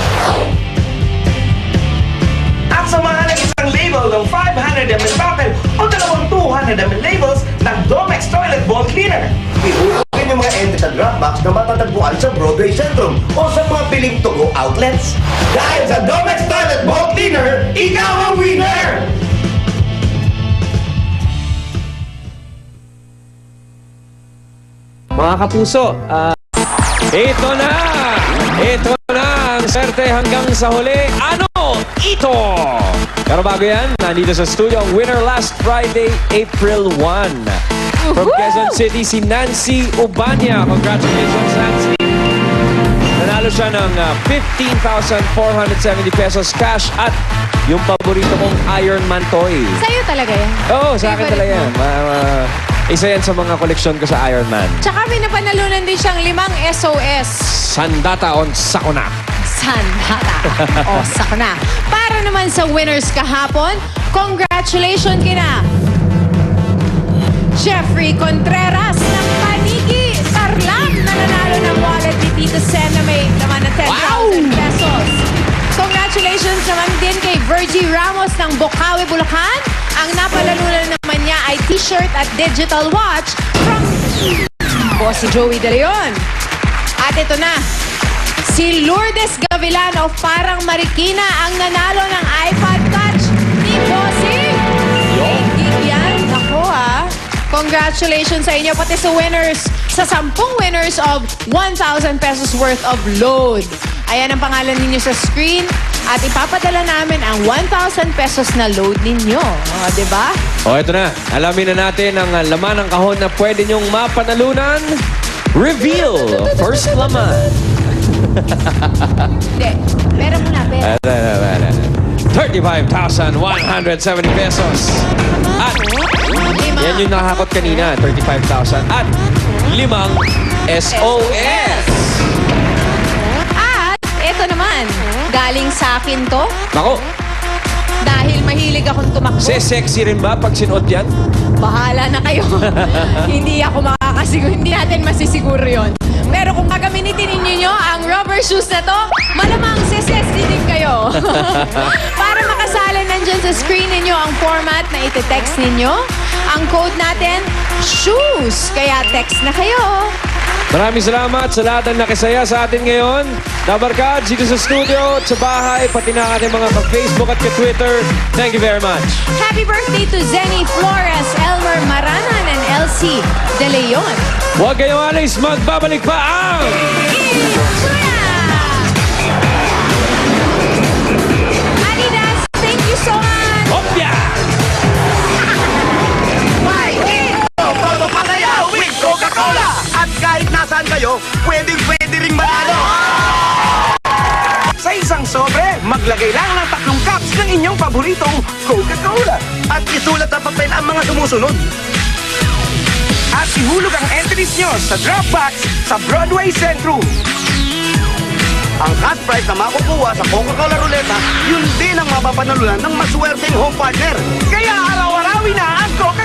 At samahan ng isang label ng 500 ml papel o dalawang 200 ml labels ng Domex Toilet Bowl Cleaner. Ihulogin yung mga entry sa Dropbox na matatagpuan sa Laundry Centrum o sa mga piling to-go outlets. Dahil sa Domex Toilet Bowl Cleaner, ikaw ang winner! Mga kapuso, ito na! Ito na ang swerte hanggang sa huli. Ano ito? Pero bago yan, nandito sa studio ang winner last Friday, April 1. From Quezon City, si Nancy Ubania. Congratulations, Nancy! Nanalo siya ng 15,470 pesos cash at yung paborito kong Iron Man toy. Sa'yo talaga yan. Oo, sa akin Favorite talaga yan. Isa yan sa mga koleksyon ko sa Iron Man. Tsaka may napanalunan din siyang 5 SOS. Sandata on Sakuna. Sandata. O, sako na. Para naman sa winners kahapon, congratulations kina Jeffrey Contreras ng Paniki Tarlac na nanalo ng wallet ni Tito Sen na may naman na 10,000 pesos. Congratulations naman din kay Virgie Ramos ng Bocaue, Bulacan. Ang napalalunan naman niya ay t-shirt at digital watch from Boss Joey De Leon. At ito na, si Lourdes Gavilan of Parang Marikina ang nanalo ng iPod Touch ni Bossing. Yan, ako Congratulations sa inyo, pati sa winners, sa 10 winners of 1,000 pesos worth of load. Ayan ang pangalan ninyo sa screen at ipapadala namin ang 1,000 pesos na load ninyo. O, diba? O, ito na. Alamin na natin ang laman ng kahon na pwede nyong mapanalunan. Reveal! First laman. Hindi. Pera muna, pera. 35,170 pesos. At yan yung nakakot kanina, 35,000. At 5 SOS. At ito naman, galing sa akin to. Nako, Dahil mahilig akong tumakbo. sexy rin ba pag sinuot yan? Bahala na kayo. Hindi ako makakasiguro. Hindi natin masisiguro yon. Pero kung gagamitin ninyo ang rubber shoes na to, malamang sexy din kayo. Para makasali, nandyan sa screen ninyo ang format na iti-text ninyo. Ang code natin, shoes. Kaya text na kayo. Maraming salamat sa lahat ng nakisaya sa atin ngayon. Dabarkad, dito sa studio, sa bahay, pati na ating mga ka-Facebook at ka-Twitter. Thank you very much. Happy birthday to Zenny Flores, Elmer Maranan, and Elsie De Leon. Huwag kayong alis, magbabalik pa ang... Adidas, thank you so much. Hopya! Todo patayaw with Coca-Cola! At kahit nasaan kayo, pwede ring manalo! Sa isang sobre, maglagay lang ng 3 cups ng inyong paboritong Coca-Cola. At isulat na papel ang mga sumusunod. At ihulog ang entries nyo sa drop box sa Broadway Centrum. Ang cash prize na makukuha sa Coca-Cola Ruleta, yun din ang mapapanalunan ng maswerteng home partner. Kaya araw-arawin na ang Coca-Cola!